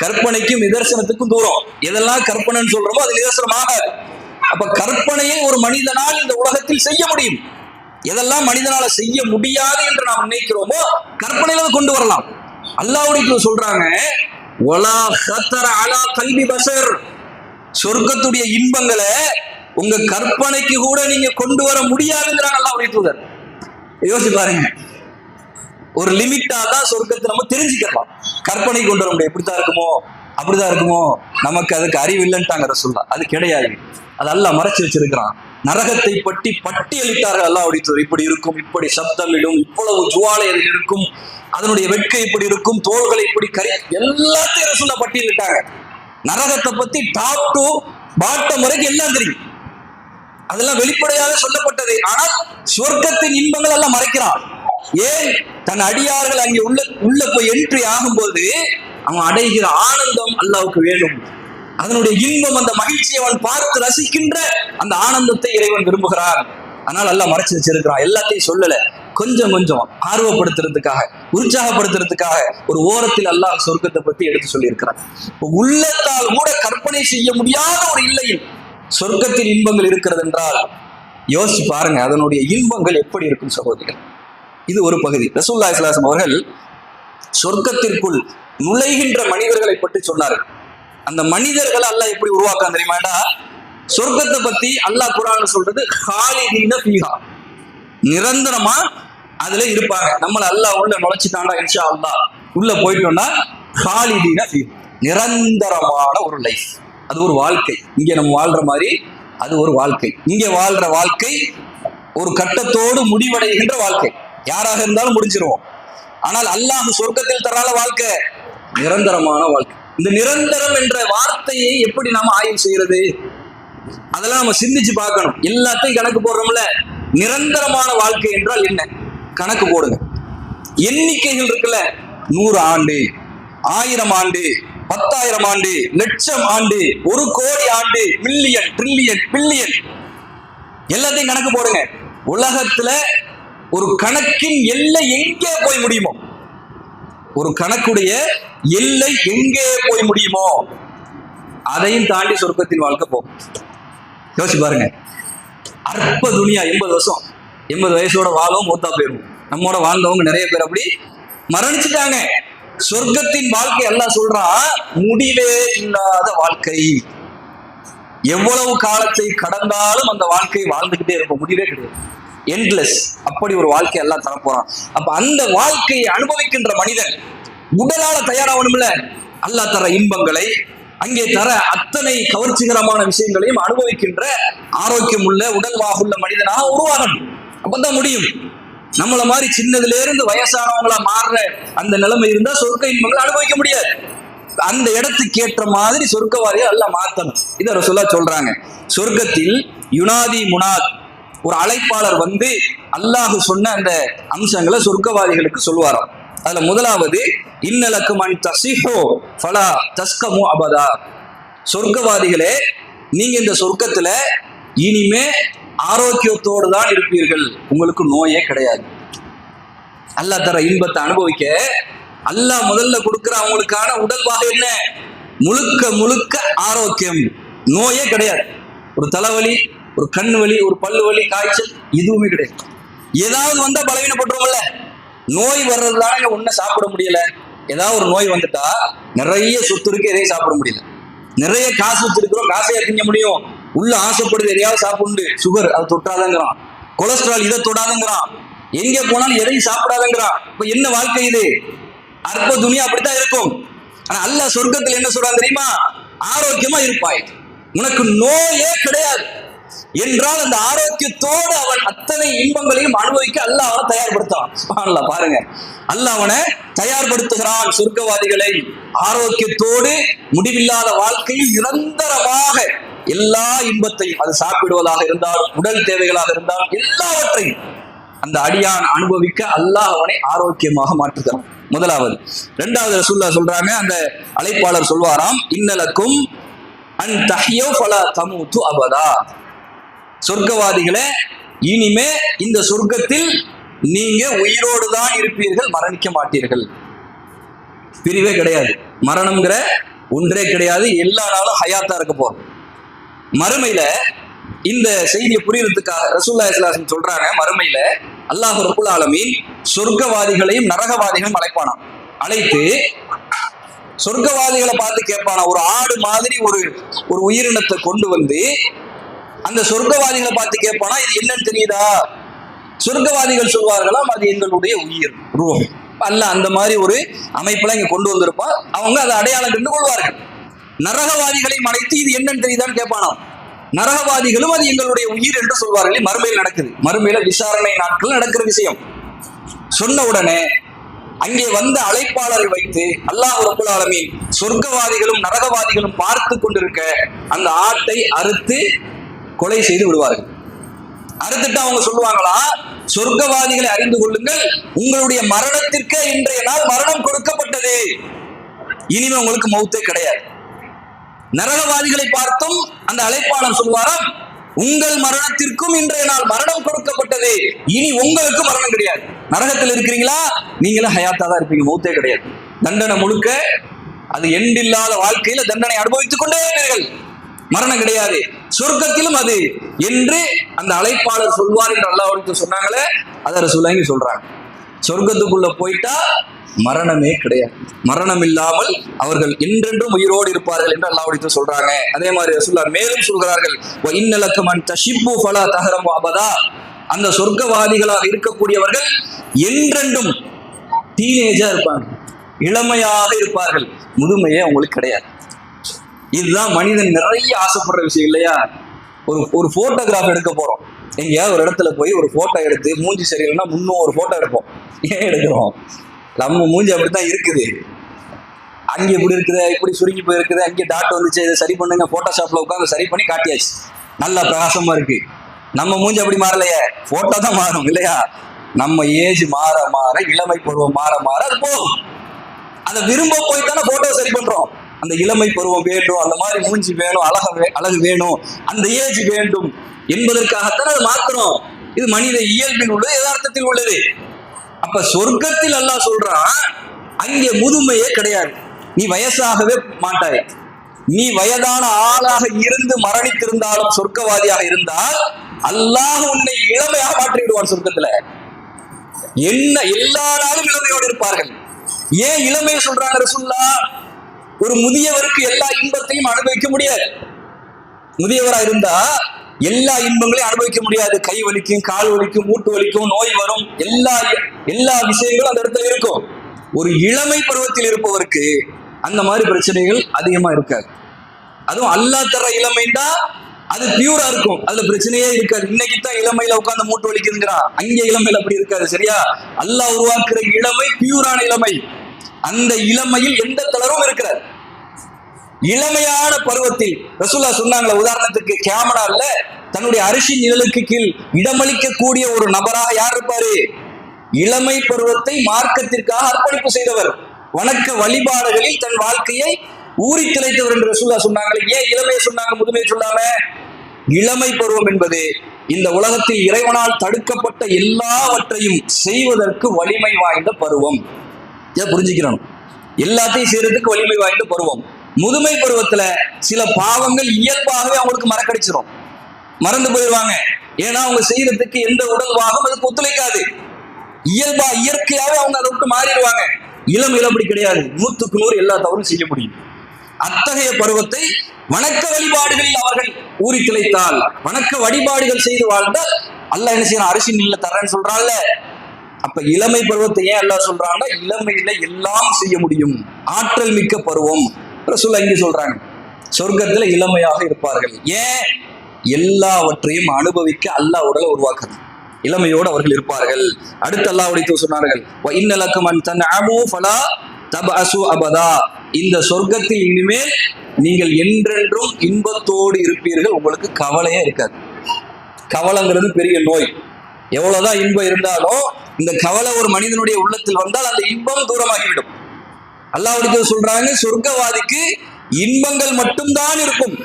கற்பனைக்கும் நிதர்சனத்துக்கும் தூரம். எதெல்லாம் கற்பனைன்னு சொல்றோமோ அது நிதர்சனமாக. அப்ப கற்பனையை ஒரு மனிதனால் இந்த உலகத்தில் செய்ய முடியும். எதெல்லாம் மனிதனால செய்ய முடியாது என்று நாம் நினைக்கிறோமோ கற்பனையில கொண்டு வரலாம். அல்லாஹ்வுடைய சொல்றாங்க, வலா ஹத்தர அலா கல்பி பஷர். சொர்க்கத்துடைய இன்பங்களை உங்க கற்பனைக்கு கூட நீங்க கொண்டு வர முடியாதுங்கிறாங்க அல்லாஹ்வுடைய தூதர். யோசிச்சு பாருங்க, ஒரு லிமிட்டா தான் சொர்க்கத்தை நம்ம தெரிஞ்சுக்கலாம். கற்பனை கொண்டு வர முடியும். இப்படித்தான் இருக்குமோ அப்படிதான் இருக்குமோ, நமக்கு அதுக்கு அறிவு இல்லைன்ட்டாங்க ரசூலுல்லாஹ். அது கிடையாது. அது அல்லாஹ் மறைச்சு வச்சிருக்கிறான். நரகத்தை பற்றி பட்டியலிட்டார்கள் அல்லாஹ்வுடைய. இப்படி இருக்கும், இப்படி சப்தமிடும், இவ்வளவு ஜுவாலை அதில் இருக்கும், அதனுடைய வெட்கை இப்படி இருக்கும், தோள்களை இப்படி எல்லாத்தையும் ரசூலுல்லாஹ் பட்டியலிட்டாங்க. நரகத்தை பத்தி டாப் டு பாட்டம் வரைக்கும் எல்லாம் தெரியும். அதெல்லாம் வெளிப்படையாக சொல்லப்பட்டது. ஆனால் சொர்க்கத்தின் இன்பங்கள் எல்லாம் மறைக்கிறான். ஏன்? தன் அடியார்கள் அங்கே உள்ள போய் என்ட்ரி ஆகும்போது அவன் அடைகிற ஆனந்தம் அல்லாஹ்வுக்கு வேணும். அதனுடைய இன்பம், அந்த மகிழ்ச்சியை அவன் பார்த்து ரசிக்கின்ற அந்த ஆனந்தத்தை இறைவன் விரும்புகிறான். அதனால அல்லாஹ் மறைச்சு வச்சிருக்கிறான். எல்லாத்தையும் சொல்லல, கொஞ்சம் கொஞ்சம் ஆர்வப்படுத்துறதுக்காக, உற்சாகப்படுத்துறதுக்காக ஒரு ஓரத்தில் அல்லாஹ் சொர்க்கத்தை பத்தி எடுத்து சொல்லியிருக்கிறான். உள்ளத்தால் கூட கற்பனை செய்ய முடியாத ஒரு இல்லையில் சொர்க்கத்தின் இன்பங்கள் இருக்கிறது என்றால் யோசிச்சு பாருங்க, அதனுடைய இன்பங்கள் எப்படி இருக்கும் சகோதரிகள். இது ஒரு பகுதி. ரசூலுல்லாஹி ஸல்லல்லாஹு அலைஹி வஸல்லம் அவர்கள் சொர்க்கத்திற்குள் நுழைகின்ற மனிதர்களை பற்றி சொன்னார்கள். அந்த மனிதர்களை அல்லாஹ் எப்படி உருவாக்கான் தெரியுமாடா? சொர்க்கத்தை பத்தி அல்லாஹ் குர்ஆன்ல சொல்றது ஹாலிதீன ஃபீஹா, நிரந்தரமா அதுல இருப்பாங்க. நம்மள அல்லாஹ் உள்ள நுழைச்சிட்டாண்டா இன்ஷா அல்லாஹ் உள்ள போயிட்டோம்னா ஹாலிதீன ஃபீஹா, நிரந்தரமான ஒரு லைஃப். அது ஒரு வாழ்க்கை. இங்க நம்ம வாழ்ற மாதிரி அது ஒரு வாழ்க்கை. இங்க வாழ்ற வாழ்க்கை ஒரு கட்டத்தோடு முடிவடைகின்ற வாழ்க்கை. யாராக இருந்தாலும் முடிச்சிருவோம். ஆனால் அல்லாஹ் சொர்க்கத்தில் தராத வாழ்க்கை நிரந்தரமான வாழ்க்கை. இந்த நிரந்தரம் என்ற வார்த்தையை எப்படி நாம ஆய்வு செய்யறது? அதெல்லாம் நம்ம சிந்திச்சு பார்க்கணும். எல்லாத்தையும் கணக்கு போடுறோம்ல. நிரந்தரமான வாழ்க்கை என்றால் என்ன? கணக்கு போடுங்க. எண்ணிக்கைகள் இருக்குல்ல, 100 ஆண்டு, 1000 ஆண்டு, 10,000 ஆண்டு, லட்சம் ஆண்டு, 1 கோடி ஆண்டு, மில்லியன், ட்ரில்லியன், பில்லியன், எல்லாத்தையும் கணக்கு போடுங்க. உலகத்துல ஒரு கணக்கின் எல்லை எங்கே போய் முடியுமோ, ஒரு கணக்குடைய எல்லை எங்கே போய் முடியுமோ அதையும் தாண்டி சொர்க்கத்தின் வாழ்க்கை போகும். யோசிச்சு பாருங்க. அற்ப துனியா 80 வருஷம், 80 வயசோட வாழும், மூத்தா போயிடும். நம்மோட வாழ்ந்தவங்க நிறைய பேர் அப்படி மரணிச்சுட்டாங்க. சொர்க்கத்தின் வாழ்க்கை எல்லாம் சொல்றான் முடிவே இல்லாத வாழ்க்கை. எவ்வளவு காலத்தை கடந்தாலும் அந்த வாழ்க்கை வாழ்ந்துகிட்டே இருக்கும், முடிவே கிடையாது. எண்ட்லெஸ். அப்படி ஒரு வாழ்க்கை எல்லாம் தரப்போறான். அப்ப அந்த வாழ்க்கையை அனுபவிக்கின்ற மனிதன் உடலால தயாராகணும்ல. அல்லாஹ் தர இன்பங்களை, அங்கே தர அத்தனை கவர்ச்சிகரமான விஷயங்களையும் அனுபவிக்கின்ற ஆரோக்கியம் உள்ள உடல்வாகுள்ள மனிதனாக உருவாகணும். அப்பதான் முடியும். நம்மள மாதிரி சின்னதுல இருந்து வயசானவங்களா மாறுற அந்த நிலைமை இருந்தா சொர்க்க இன்பங்களை அனுபவிக்க முடியாது. அந்த இடத்துக்கு ஏற்ற மாதிரி சொர்க்கவாதியை எல்லாம் மாத்தணும். இதை ரசூலுல்லாஹ் சொல்றாங்க. சொர்க்கத்தில் யுனாதி முனாத், ஒரு அழைப்பாளர் வந்து அல்லாஹ் சொன்ன அந்த அம்சங்களை சொர்க்கவாதிகளுக்கு சொல்லுவாராம். அதுல முதலாவது இன்னலக்கும் அன் தஸிஹு ஃபலா தஸ்கமு அபதா. சொர்க்கவாதிகளே, நீங்க இந்த சொர்க்கத்துல இனிமே ஆரோக்கியத்தோடு தான் இருப்பீர்கள், உங்களுக்கு நோயே கிடையாது. அல்லாஹ் தர இன்பத்தை அனுபவிக்க அல்லாஹ் முதல்ல கொடுக்கிற அவங்களுக்கான உடல்வாக என்ன? முழுக்க முழுக்க ஆரோக்கியம், நோயே கிடையாது. ஒரு தலைவலி, ஒரு கண் வலி, ஒரு பல்லு வலி, காய்ச்சல் எதுவுமே கிடையாது. ஏதாவது வந்தா பலவீனப்பட்டுருவோம்ல. நோய் வர்றதுதானே ஒன்னும் சாப்பிட முடியல. ஏதாவது ஒரு நோய் வந்துட்டா நிறைய சொத்து இருக்கு, எதையும் சாப்பிட முடியல. நிறைய காசு வச்சிருக்கிறோம், காசையா திங்க முடியும். உள்ள ஆசைப்படுது, எதையாவது சாப்பிடு. சுகர் அதை தொட்டாதங்கிறான், கொலஸ்ட்ரால் இதை தொடாதங்கிறான், எங்க போனாலும் எதையும் சாப்பிடாதங்கிறான். இப்ப என்ன வாழ்க்கை இது? அற்ப துனியா அப்படித்தான் இருக்கும். ஆனா அல்லாஹ் சொர்க்கத்தில் என்ன சொல்றான் தெரியுமா? ஆரோக்கியமா இருப்பாய், உனக்கு நோயே கிடையாது என்றால் அந்த ஆரோக்கியத்தோடு அவன் அத்தனை இன்பங்களையும் அனுபவிக்க அல்லாஹ் அவனை தயார்படுத்தான். சுப்ஹானல்லாஹ், பாருங்க, அல்லாஹ் அவனை தயார்படுத்துகிறான். சொர்க்கவாதிகளை ஆரோக்கியத்தோடு முடிவில்லாத வாழ்க்கையில் நிரந்தரமாக எல்லா இன்பத்தையும், அது சாப்பிடுவதாக இருந்தால், உடல் தேவைகளாக இருந்தால், எல்லாவற்றையும் அந்த அடியான் அனுபவிக்க அல்லாஹ் அவனை ஆரோக்கியமாக மாற்றுகிறான். முதலாவது. இரண்டாவது ரசூலுல்லாஹ் சொல்றாங்க, அந்த அழைப்பாளர் சொல்வாராம், இன்னலக்கும் அன் தஹ்யு ஃபலா தமூது அபதா. சொர்க்கவாதிகளே, இனிமே இந்த சொர்க்கத்தில் நீங்க உயிரோடு தான் இருப்பீர்கள், மரணிக்க மாட்டீர்கள். பிரிவே கிடையாது, மரணம்ங்கிற ஒன்றே கிடையாது. எல்லா நாளும் ஹயாத்தா இருக்க போறோம். மறுமையில இந்த செய்தியை புரியறதுக்காக ரசூலுல்லாஹி ஸல்லல்லாஹு அலைஹி வஸல்லம் சொல்றாங்க, மறுமையில அல்லாஹ் ரப்புல் ஆலமீன் சொர்க்கவாதிகளையும் நரகவாதிகளையும் அழைப்பானாம். அழைத்து சொர்க்கவாதிகளை பார்த்து கேட்பானா, ஒரு ஆடு மாதிரி ஒரு உயிரினத்தை கொண்டு வந்து அந்த சொர்க்கவாதிகளை பார்த்து கேட்பானா, இது என்னன்னு தெரியுதா? சொர்க்கவாதிகள் சொல்வார்களாம், அது எங்களுடைய உயிர், ரூஹ். அல்ல அந்த மாதிரி ஒரு அமைப்புல இங்க கொண்டு வந்திருப்பான். அவங்க அதை அடையாளம் கண்டு கொள்வார்கள். நரகவாதிகளையும் அழைத்து இது என்னன்னு தெரியுதான்னு கேட்பானாம். நரகவாதிகளும் அது எங்களுடைய உயிர் என்று சொல்வார்கள். மறுமையில் நடக்குது, மறுமையில விசாரணை நாட்கள் நடக்கிற விஷயம். சொன்ன உடனே அங்கே வந்த அழைப்பாளரை வைத்து அல்லாஹ் ரப்பல் ஆலமீன் சொர்க்கவாதிகளும் நரகவாதிகளும் பார்த்து கொண்டிருக்க அந்த ஆட்டை அறுத்து கொலை செய்து விடுவார்கள். அறுத்துட்டு அவங்க சொல்லுவாங்களா, சொர்க்கவாதிகளை அறிந்து கொள்ளுங்கள், உங்களுடைய மரணத்திற்கு இன்றைய நாள் மரணம் கொடுக்கப்பட்டது, இனிமே உங்களுக்கு மௌத்தே கிடையாது. நரகவாதிகளை பார்த்தும் அந்த அழைப்பாளர் சொல்வாராம், உங்கள் மரணத்திற்கும் இன்றைய நாள் மரணம் கொடுக்கப்பட்டது, இனி உங்களுக்கு மரணம் கிடையாது. நரகத்தில் இருக்கிறீங்களா, நீங்களும் ஹயாத்தா தான் இருப்பீங்க, மௌத்தே கிடையாது. தண்டனை முழுக்க அது எண்டில்லாத வாழ்க்கையில தண்டனை அனுபவித்துக் கொண்டே இருப்பீர்கள், மரணம் கிடையாது. சொர்க்கத்திலும் அது என்று அந்த அழைப்பாளர் சொல்வார் என்று அல்லாஹ் சொன்னாங்களே, அதை ரசூலுல்லாஹி சொல்றாங்க. சொர்க்கத்துக்குள்ள போயிட்டா மரணமே கிடையாது, மரணம் இல்லாமல் அவர்கள் என்றென்றும் உயிரோடு இருப்பார்கள் என்று அல்லாஹ் சொல்றாங்க. அதே மாதிரி ரசூலுல்லாஹ் மேலும் சொல்கிறார்கள், இன்னலக்கும் அன் தஷிப்பு ஃபலா தஹரமு அபதா, அந்த சொர்க்கவாதிகளாக இருக்கக்கூடியவர்கள் என்றென்றும் டீனேஜா இருப்பாங்க, இளமையாக இருப்பார்கள், முதுமையே அவங்களுக்கு கிடையாது. இதுதான் மனிதன் நிறைய ஆசைப்படுற விஷயம் இல்லையா? ஒரு போட்டோகிராஃப் எடுக்க போறோம், எங்கேயாவது ஒரு இடத்துல போய் ஒரு போட்டோ எடுத்து மூஞ்சி சரியில்லைன்னா முன்னும் ஒரு போட்டோ எடுப்போம். ஏன் எடுக்கிறோம்? நம்ம மூஞ்சி அப்படித்தான் இருக்குது, அங்கே இப்படி இருக்குது, இப்படி சுருங்கி போயிருக்குது, அங்கே டாட் வந்துச்சு, இதை சரி பண்ணுங்க, போட்டோஷாப்ல உட்காந்து சரி பண்ணி காட்டியாச்சு, நல்லா பிரகாசமா இருக்கு. நம்ம மூஞ்சி அப்படி மாறலையே, போட்டோ தான் மாறும் இல்லையா? நம்ம ஏஜ் மாற மாற, இளமை பருவம் மாற மாற அது போகும். அதை விரும்ப போய் தானே போட்டோ சரி பண்றோம். அந்த இளமை பருவம் வேண்டும், அந்த மாதிரி மூஞ்சி வேணும், அழகு வேணும், அந்த ஏஜ் வேண்டும் என்பதற்காகத்தான் அதை மாத்துறோம். இது மனித இயல்பில் உள்ளது, யதார்த்தத்தில் உள்ளது. அப்ப சொர்க்கத்தில் அல்லாஹ் சொல்றான், அங்கே முதுமையே கிடையாது, நீ வயசாகவே மாட்டாய். நீ வயதான ஆளாக இருந்து மரணித்திருந்தாலும் சொர்க்கவாதியாக இருந்தால் அல்லாஹ் உன்னை இளமையாக மாற்றிவிடுவான். சொர்க்கத்துல என்ன எல்லா நாளும் இளமையோடு இருப்பார்கள். ஏன் இளமையை சொல்றாங்க ரசூலுல்லாஹ்? ஒரு முதியவருக்கு எல்லா இன்பத்தையும் அனுபவிக்க முடியாது. முதியவரா இருந்தா எல்லா இன்பங்களையும் அனுபவிக்க முடியாது. கை வலிக்கும், கால் வலிக்கும், மூட்டு வலிக்கும், நோய் வரும், எல்லா விஷயங்களும் அந்த இடத்துல இருக்கும். ஒரு இளமை பருவத்தில் இருப்பவருக்கு அந்த மாதிரி பிரச்சனைகள் அதிகமா இருக்காது. அதுவும் அல்லாஹ் தர இளமைண்டா அது பியூரா இருக்கும், அதுல பிரச்சனையே இருக்காது. இன்னைக்கு தான் இளமையில உட்கார்ந்து மூட்டு வலிக்குதுங்கிறான், அங்கே இளமையில அப்படி இருக்காது. சரியா? அல்லாஹ் உருவாக்குற இளமை பியூரான இளமை. அந்த இளமையில் எந்த தளரும் இருக்கிறார். இளமையான பருவத்தில் ரசூலுல்லாஹ் சொன்னாங்களே, உதாரணத்துக்கு கியாமனால தன்னுடைய அரிசி நிழலுக்கு கீழ் இடமளிக்கக்கூடிய ஒரு நபராக யார் இருப்பாரு? இளமை பருவத்தை மார்க்கத்திற்காக அர்ப்பணிப்பு செய்தவர், வணக்க வழிபாடுகளில் தன் வாழ்க்கையை ஊறி திளைத்தவர் என்று ரசூலுல்லாஹ் சொன்னாங்களே. ஏன் இளமையை சொன்னாங்க, முதுமையை சொல்லாம? இளமை பருவம் என்பது இந்த உலகத்தில் இறைவனால் தடுக்கப்பட்ட எல்லாவற்றையும் செய்வதற்கு வலிமை வாய்ந்த பருவம். இதை புரிஞ்சுக்கிறோம். எல்லாத்தையும் செய்யறதுக்கு வலிமை வாய்ந்த பருவம். முதுமை பருவத்துல சில பாவங்கள் இயல்பாகவே அவங்களுக்கு மறக்கடிச்சிடும், மறந்து போயிடுவாங்க. ஏன்னா அவங்க செய்யறதுக்கு எந்த உடல் பாகம் அதுக்கு ஒத்துழைக்காது. இயற்கையாவே அவங்க அதை விட்டு மாறிடுவாங்க. இளமையில அப்படி கிடையாது, 100க்கு 100 எல்லா தவறும் செய்ய முடியும். அத்தகைய பருவத்தை வணக்க வழிபாடுகளில் அவர்கள் ஊறி திளைத்தால், வணக்க வழிபாடுகள் செய்து வாழ்ந்தால் அல்லாஹ் என்ன செய்யறான்? அரிசி நில தரேன்னு சொல்றான்ல. அப்ப இளமை பருவத்தை ஏன் அல்லாஹ் சொல்றான்னா, இளமையில எல்லாம் செய்ய முடியும், ஆற்றல் மிக்க பருவம். ரசூலுல்லாஹ் இங்க சொல்றாங்க, சொர்க்கத்துல இளமையாக இருப்பார்கள். ஏன்? எல்லாவற்றையும் அனுபவிக்க அல்லாஹ் உடலை உருவாக்குறது, இளமையோடு அவர்கள் இருப்பார்கள். அடுத்து அல்லாஹ்வுடைய சொன்னார்கள், இன்னலக்கும் அன் தன்அமு ஃபலா தபஅசு அபதா, இந்த சொர்க்கத்தில் இனிமேல் நீங்கள் என்றென்றும் இன்பத்தோடு இருப்பீர்கள், உங்களுக்கு கவலையே இருக்காது. கவலைங்கிறது பெரிய நோய். எவ்வளவுதான் இன்பம் இருந்தாலும் இந்த கவலை ஒரு மனிதனுடைய உள்ளத்தில் வந்தால் அந்த இன்பம் தூரமாகிவிடும். அல்லாஹ்வுடைய சொல்றாங்க, சொர்க்கவாதிக்கு இன்பங்கள் மட்டும்தான் இருக்கும்,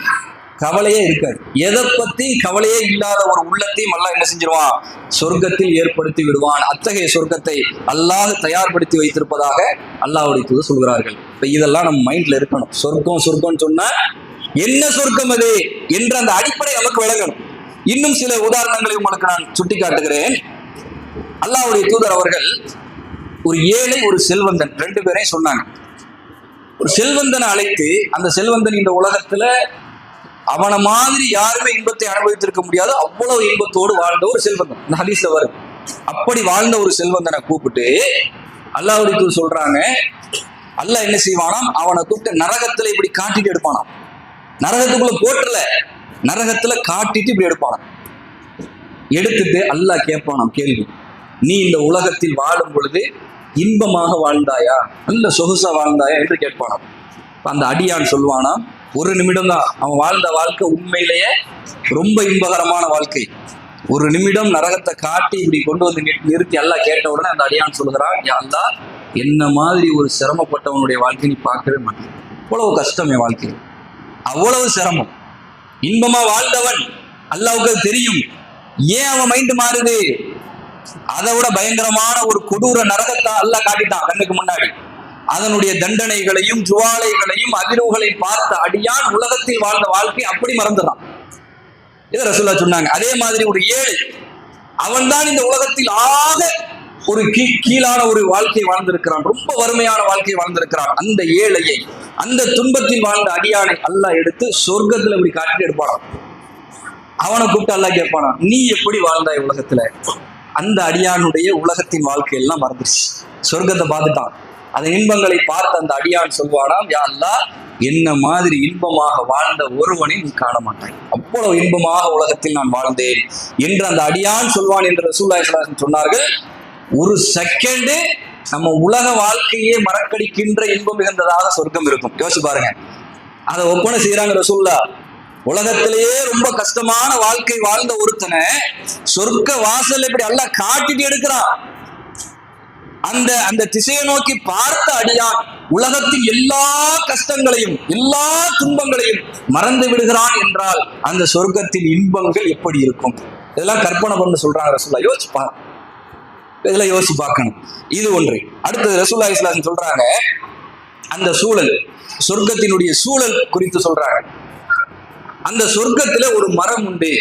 கவலையே இருக்காது. எதை பத்தி கவலையே இல்லாத ஒரு உள்ளத்தையும் அல்லாஹ் என்ன செஞ்சிருவான்? சொர்க்கத்தில் ஏற்படுத்தி விடுவான். அத்தகைய சொர்க்கத்தை அல்லாஹ் தயார்படுத்தி வைத்திருப்பதாக அல்லாஹ்வுடைய சொல்கிறார்கள். இப்ப இதெல்லாம் நம்ம மைண்ட்ல இருக்கணும். சொர்க்கம் சொன்னா என்ன சொர்க்கம் அது என்ற அந்த அடிப்படை நமக்கு விளங்கணும். இன்னும் சில உதாரணங்களை உங்களுக்கு நான் சுட்டி காட்டுகிறேன். அல்லாஹ்வுடைய தூதர் அவர்கள் ஒரு ஏழை, ஒரு செல்வந்தன், 2 பேரையும் சொன்னாங்க. ஒரு செல்வந்தனை அழைத்து, அந்த செல்வந்தன் இந்த உலகத்துல அவனை மாதிரி யாருமே இன்பத்தை அனுபவித்திருக்க முடியாது, அவ்வளவு இன்பத்தோடு வாழ்ந்த ஒரு செல்வந்தன், இந்த ஹதீஸ்ல வரும். அப்படி வாழ்ந்த ஒரு செல்வந்தனை கூப்பிட்டு அல்லாஹ்வுடைய தூதர் சொல்றாங்க, அல்லாஹ் என்ன செய்வானாம், அவனை கூப்பிட்டு நரகத்துல இப்படி காட்டிட்டு எடுப்பானாம். நரகத்துக்குள்ள போட்டுல, நரகத்துல காட்டிட்டு இப்படி எடுப்பானாம். எடுத்துட்டு அல்லாஹ் கேட்பானாம் கேள்வி, நீ இந்த உலகத்தில் வாழும் பொழுது இன்பமாக வாழ்ந்தாயா, நல்ல சொகுசா வாழ்ந்தாயா என்று கேட்பானாம். அந்த அடியான் சொல்வானாம், ஒரு நிமிடம் தான் அவன் வாழ்ந்த வாழ்க்கை உண்மையிலேயே ரொம்ப இன்பகரமான வாழ்க்கை. ஒரு நிமிடம் நரகத்தை காட்டி இப்படி கொண்டு வந்து நிறுத்தி அல்லாஹ் கேட்ட உடனே அந்த அடியான் சொல்கிறான், யா அல்லாஹ், என்ன மாதிரி ஒரு சிரமப்பட்டவனுடைய வாழ்க்கை நீ பார்க்கவே மாட்டேன். அவ்வளவு கஷ்டம் என் வாழ்க்கை, அவ்வளவு சிரமம். இன்பமா வாழ்ந்தவன் அல்லாஹ்வுக்கு தெரியும். ஏன் அவன் மைண்டு மாறுது? அதை விட பயங்கரமான ஒரு கொடூர நரகத்தை அல்லாஹ் காட்டிட்டான் கண்ணுக்கு முன்னாடி. அதனுடைய தண்டனைகளையும் ஜுவாலைகளையும் அதிர்வுகளையும் பார்த்த அடியான் உலகத்தில் வாழ்ந்த வாழ்க்கை அப்படி மறந்துடுறான். இதை ரசூலுல்லாஹ் சொன்னாங்க. அதே மாதிரி ஒரு ஏழை, அவன் தான் இந்த உலகத்தில் ஆக ஒரு கீழான ஒரு வாழ்க்கை வாழ்ந்திருக்கிறான், ரொம்ப வறுமையான வாழ்க்கை வாழ்ந்திருக்கிறான். அந்த ஏழையை, அந்த துன்பத்தில் வாழ்ந்த அடியானை அல்லாஹ் எடுத்து சொர்க்கத்துல இப்படி காட்டிட்டு எடுப்பானான். அவனை கூப்பிட்டு அல்லாஹ் கேட்பானா, நீ எப்படி வாழ்ந்தாய் உலகத்துல? அந்த அடியானுடைய உலகத்தின் வாழ்க்கை எல்லாம் மறந்துருச்சு, சொர்க்கத்தை பார்த்துட்டான். அந்த இன்பங்களை பார்த்த அந்த அடியான் சொல்வானாம், யா அல்லாஹ், என்ன மாதிரி இன்பமாக வாழ்ந்த ஒருவனை நீ காண மாட்டாய், அவ்வளவு இன்பமாக உலகத்தில் நான் வாழ்ந்தேன் என்று அந்த அடியான் சொல்வான் என்று ரசூலுல்லாஹி ஸல்லல்லாஹு அலைஹி வஸல்லம் சொன்னார்கள். ஒரு செகண்டு நம்ம உலக வாழ்க்கையே மறக்கடிக்கின்ற இன்பம் மிகுந்ததாக சொர்க்கம் இருக்கும். யோசிச்சு பாருங்க. அதை ஒப்பனை செய்யறாங்க ரசூலுல்லாஹ். உலகத்திலேயே ரொம்ப கஷ்டமான வாழ்க்கை வாழ்ந்த ஒருத்தனை சொர்க்க வாசல் இப்படி அல்லாஹ் காட்டிட்டு எடுக்கிறான். அந்த அந்த திசையை நோக்கி பார்த்த அடியான் உலகத்தின் எல்லா கஷ்டங்களையும் எல்லா துன்பங்களையும் மறந்து விடுகிறான் என்றால் அந்த சொர்க்கத்தின் இன்பங்கள் எப்படி இருக்கும்? இதெல்லாம் கற்பனை பண்ண சொல்றாங்க ரசூலுல்லாஹ். யோசிப்பா, இதெல்லாம் யோசிச்சு பார்க்கணும். இது ஒன்று. அடுத்தது ரசூலுல்லாஹி ஸல்லல்லாஹு அலைஹி வஸல்லம் சொல்றாங்க, அந்த சூழல், சொர்க்கத்தினுடைய சூழல் குறித்து சொல்றாங்க. அந்த சொர்க்கத்துல ஒரு மரம் உண்டு.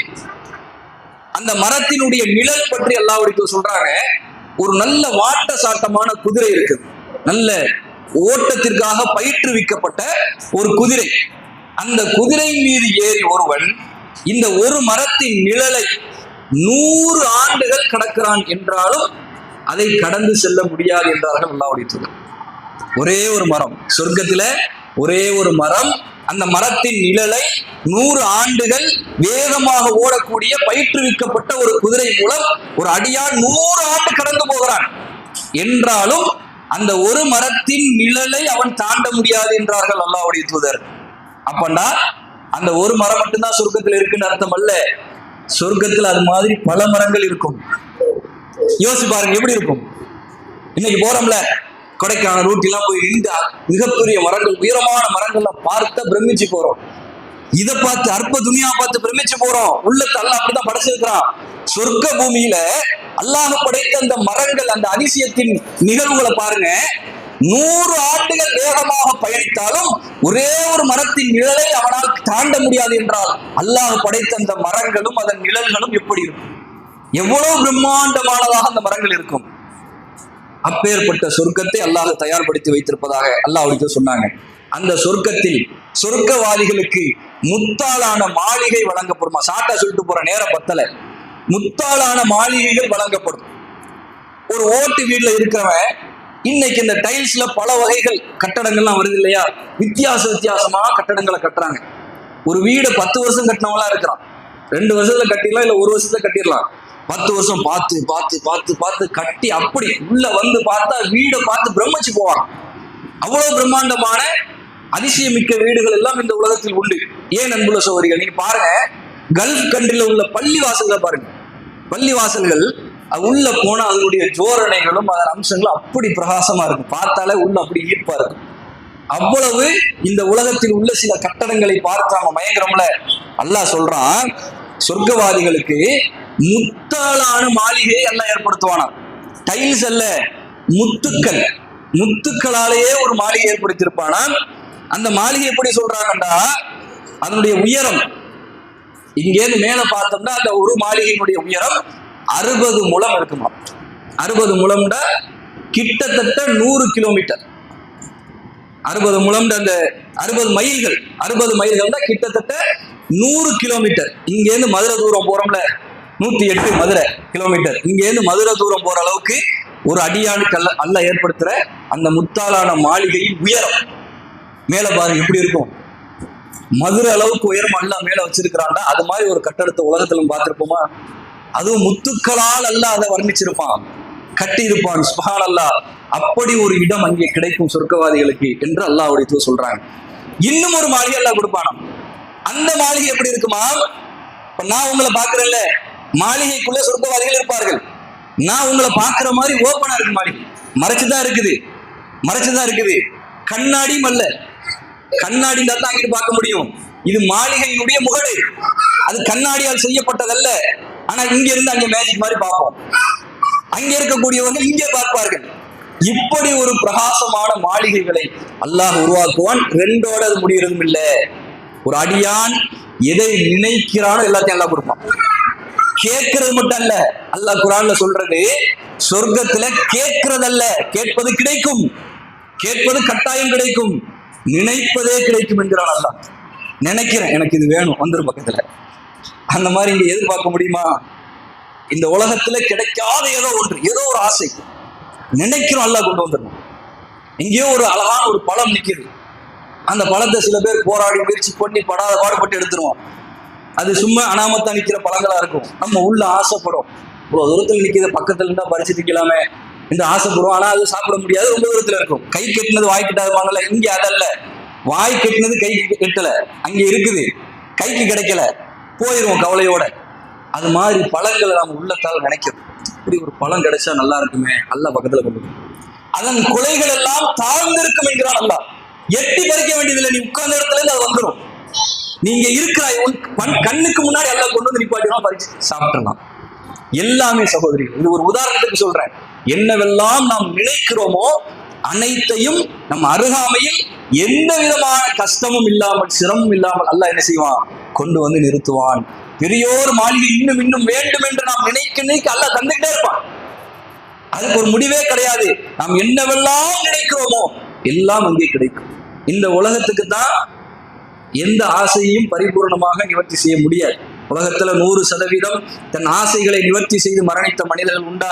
அந்த மரத்தினுடைய நிழல் பற்றி அல்லாஹ்வுடைய சொல்றாங்க. ஒரு நல்ல வாட்ட சாட்டமான குதிரை இருக்கு, நல்ல ஓட்டத்திற்காக பயிற்றுவிக்கப்பட்ட ஒரு குதிரை. அந்த குதிரை மீது ஏறி ஒருவன் இந்த ஒரு மரத்தின் நிழலை 100 ஆண்டுகள் கடக்கிறான் என்றாலும் அதை கடந்து செல்ல முடியாது என்றார்கள் அல்லாஹ்வுடைய தூதர். ஒரே ஒரு மரம், சொர்க்கத்துல ஒரே ஒரு மரம், அந்த மரத்தின் நிழலை 100 ஆண்டுகள் வேகமாக ஓடக்கூடிய பயிற்றுவிக்கப்பட்ட ஒரு குதிரை மூலம் ஒரு அடியான் 100 ஆண்டு கடந்து போகிறான் என்றாலும் அந்த ஒரு மரத்தின் நிழலை அவன் தாண்ட முடியாது என்றார்கள் அல்லாஹ்வுடைய தூதர். அப்பண்டா அந்த ஒரு மரம் மட்டும்தான் சொர்க்கத்தில் இருக்குன்னு அர்த்தம் அல்ல. சொர்க்கத்தில் அது மாதிரி பல மரங்கள் இருக்கும். யோசிச்சு பாருங்க எப்படி இருக்கும். இன்னைக்கு போறோம்ல கொடைக்கானல் ஊட்டிலாம் போய் இந்த மிகப்பெரிய மரங்கள், உயரமான மரங்கள்ல பார்த்த பிரமிச்சு போறோம். இதை பார்த்து அற்ப துணியா பார்த்து பிரமிச்சு போறோம். உள்ளத்தை அல்லாஹ் அப்படிதான் படைச்சிருக்கிறான். சொர்க்க பூமியில அல்லாஹ் படைத்த அந்த மரங்கள், அந்த அதிசயத்தின் நிகழ்வுகளை பாருங்க. 100 ஆண்டுகள் வேகமாக பயணித்தாலும் ஒரே ஒரு மரத்தின் நிழலை அவனால் தாண்ட முடியாது என்றால் அல்லாஹ் படைத்த அந்த மரங்களும் அதன் நிழல்களும் எப்படி இருக்கும்? எவ்வளவு பிரம்மாண்டமானதாக அந்த மரங்கள் இருக்கும். அப்பேற்பட்ட சொர்க்கத்தை அல்லாஹ் தயார்படுத்தி வைத்திருப்பதாக அல்லாஹ் சொன்னாங்க. அந்த சொர்க்கத்தில் சொர்க்கவாதிகளுக்கு முத்தாளான மாளிகை வழங்கப்படுமா? சாட்டா சொல்லிட்டு போற நேரம் பத்தல, முத்தாளான மாளிகைகள் வழங்கப்படும். ஒரு ஓட்டு வீட்டுல இருக்கிறவன் இன்னைக்கு இந்த டைல்ஸ்ல பல வகைகள் கட்டடங்கள்லாம் வருது இல்லையா, வித்தியாசமா கட்டடங்களை கட்டுறாங்க. ஒரு வீடு 10 வருஷம் கட்டினவங்களா இருக்கிறான், 2 வருஷத்துல கட்டிடலாம், இல்ல 1 வருஷத்துல கட்டிடலாம். 10 வருஷம் பார்த்து பார்த்து பார்த்து பார்த்து கட்டி அப்படி உள்ள வந்து பார்த்தா வீடை பார்த்து பிரமிச்சு போவான். அவ்வளவு பிரம்மாண்டமான அதிசயமிக்க வீடுகள் எல்லாம் இந்த உலகத்தில் உண்டு. ஏன் அன்புள்ள சகோதரிகள், நீங்க பாருங்க, கல்ஃப் கண்ட்ரில உள்ள பள்ளி வாசல்களை பாருங்க. பள்ளி வாசல்கள் உள்ள போனா அதனுடைய ஜோரணைகளும் அதன் அம்சங்களும் அப்படி பிரகாசமா இருக்கும், பார்த்தாலே உள்ள அப்படி ஈர்ப்பா இருக்கும். அவ்வளவு இந்த உலகத்தில் உள்ள சில கட்டடங்களை பார்த்தாம மயங்கரம்ல. அல்லாஹ் சொல்றான், சொர்க்கவாதிகளுக்கு முத்தாளான மாளிகையை எல்லாம் ஏற்படுத்துவானா. டைல்ஸ் அல்ல, முத்துக்கள், முத்துக்களாலேயே ஒரு மாளிகை ஏற்படுத்தியிருப்பானா. அந்த மாளிகை எப்படி சொல்றாங்கண்டா, அதனுடைய உயரம் இங்கேருந்து மேல பார்த்தோம்னா அந்த ஒரு மாளிகையினுடைய உயரம் 60 முழம் இருக்குமா. 60 முழம்டா கிட்டத்தட்ட 100 கிலோமீட்டர். 60 முழம் அந்த 60 மைல்கள், 60 மைல்கள் தான் கிட்டத்தட்ட 100 கிலோமீட்டர். இங்கேருந்து மதுரை தூரம் போறோம்ல, 108 மதுரை கிலோமீட்டர். இங்கேருந்து மதுரை தூரம் போற அளவுக்கு ஒரு அடியானுக்கு அல்ல ஏற்படுத்துற அந்த முத்தாலான மாளிகையின் உயரம் மேல பாருங்க எப்படி இருக்கும். மதுரை அளவுக்கு உயரம் அல்ல மேல வச்சிருக்கிறான்டா. அது மாதிரி ஒரு கட்டடத்தை உலகத்துல பார்த்திருப்போமா? அதுவும் முத்துக்களால் அல்ல அதை வர்ணிச்சிருப்பான், கட்டி இருப்பான். சுப்ஹானல்லாஹ். அப்படி ஒரு இடம் அங்கே கிடைக்கும் சொர்க்கவாதிகளுக்கு என்று அல்லாஹ்வுடைய சொல்றாங்க. இன்னும் ஒரு மாளிகை அல்லாஹ் கொடுப்பானாம். அந்த மாளிகை எப்படி இருக்குமா? நான் உங்களை பாக்குறேன்ல, மாளிகைக்குள்ள சொர்க்கவாதிகள் இருப்பார்கள். நான் உங்களை பாக்குற மாதிரி ஓப்பனா இருக்கு மாளிகை, மறைச்சுதான் இருக்குது. கண்ணாடியும் அல்ல, கண்ணாடி தான் அங்கிட்டு பார்க்க முடியும். இது மாளிகையினுடைய முகடு, அது கண்ணாடியால் செய்யப்பட்டதல்ல. ஆனா இங்க இருந்து அங்க மேஜிக் மாதிரி பார்ப்போம், அங்க இருக்கக்கூடியவர்கள் இங்கே பார்ப்பார்கள். இப்படி ஒரு பிரகாசமான மாளிகைகளை அல்லாஹ் உருவாக்குவான். ரெண்டோட அது முடியறதும் இல்ல. ஒரு அடியான் எதை நினைக்கிறானோ எல்லாத்தையும் அல்லாஹ் கொடுப்பான். கேட்கறது மட்டும் அல்ல, அல்லாஹ் குர்ஆன்ல சொல்றது சொர்க்கத்துல கேட்கறதல்ல, கேட்பது கிடைக்கும், கேட்பது கட்டாயம் கிடைக்கும், நினைப்பதே கிடைக்கும் என்கிறான் அல்லாஹ். நினைக்கிறேன் எனக்கு இது வேணும், வந்துரு பக்கத்துல. அந்த மாதிரி இங்க எதிர்பார்க்க முடியுமா? இந்த உலகத்துல கிடைக்காத ஏதோ ஒன்று, ஏதோ ஒரு ஆசை நினைக்கிறோம், அல்லாஹ் கொண்டு வந்துடணும். எங்கேயோ ஒரு அழகான ஒரு பழம் நிக்குது, அந்த பழத்தை சில பேர் போராடி முயற்சி பண்ணி படாத பாடுபட்டு எடுத்துருவோம். அது சும்மா அனாமத்தா நிக்கிற பழங்களா இருக்கும். நம்ம உள்ள ஆசைப்படும், இவ்வளவு தூரத்துல நிக்கிது, பக்கத்துல இருந்தா பறிச்சு நிக்கலாமே என்று ஆசைப்படுவோம். ஆனா அது சாப்பிட முடியாது, ரொம்ப தூரத்துல இருக்கும். கை கெட்டினது வாய் கிட்டாதுவாங்கல்ல, இங்க அதல்ல. வாய் கெட்டினது கைக்கு கெட்டல, அங்க இருக்குது, கைக்கு கிடைக்கல, போயிடுவோம் கவலையோட. அது மாதிரி பழங்களை நாம உள்ளத்தால் நினைக்கிறோம். இப்படி ஒரு பழம் கிடைச்சா நல்லா இருக்குமே, அல்லாஹ் பக்கத்துல கொண்டு வரும். அதன் குலைகள் எல்லாம் தாழ்ந்திருக்கும் என்கிறான் அல்லாஹ். எட்டி பறிக்க வேண்டியதில்லை, நீ உட்கார்ந்த இடத்துல இருந்து அது வந்துடும். நீங்க இருக்கிறாய், கண்ணுக்கு முன்னாடி அல்லாஹ் கொண்டு வந்து நிப்பாட்டினா பறிச்சு சாப்பிடலாம். எல்லாமே சகோதரிகள், இது ஒரு உதாரணத்துக்கு சொல்றேன். என்னவெல்லாம் நாம் நினைக்கிறோமோ அனைத்தையும் நம் அருகாமையில் எந்த விதமான கஷ்டமும் இல்லாமல் சிரமம் இல்லாமல் அல்லாஹ் என்ன செய்வான், கொண்டு வந்து நிறுத்துவான். பெரியோர் மாளிகை இன்னும் இன்னும் வேண்டும் என்று நாம் நினைக்க அல்லாஹ் தந்துகிட்டே இருப்பான். அதுக்கு ஒரு முடிவே கிடையாது. நாம் என்னவெல்லாம் நினைக்கிறோமோ எல்லாம் அங்கே கிடைக்கும். இந்த உலகத்துக்கு தான் எந்த ஆசையையும் பரிபூர்ணமாக நிவர்த்தி செய்ய முடியாது. உலகத்துல 100% தன் ஆசைகளை நிவர்த்தி செய்து மரணித்த மனிதர்கள் உண்டா?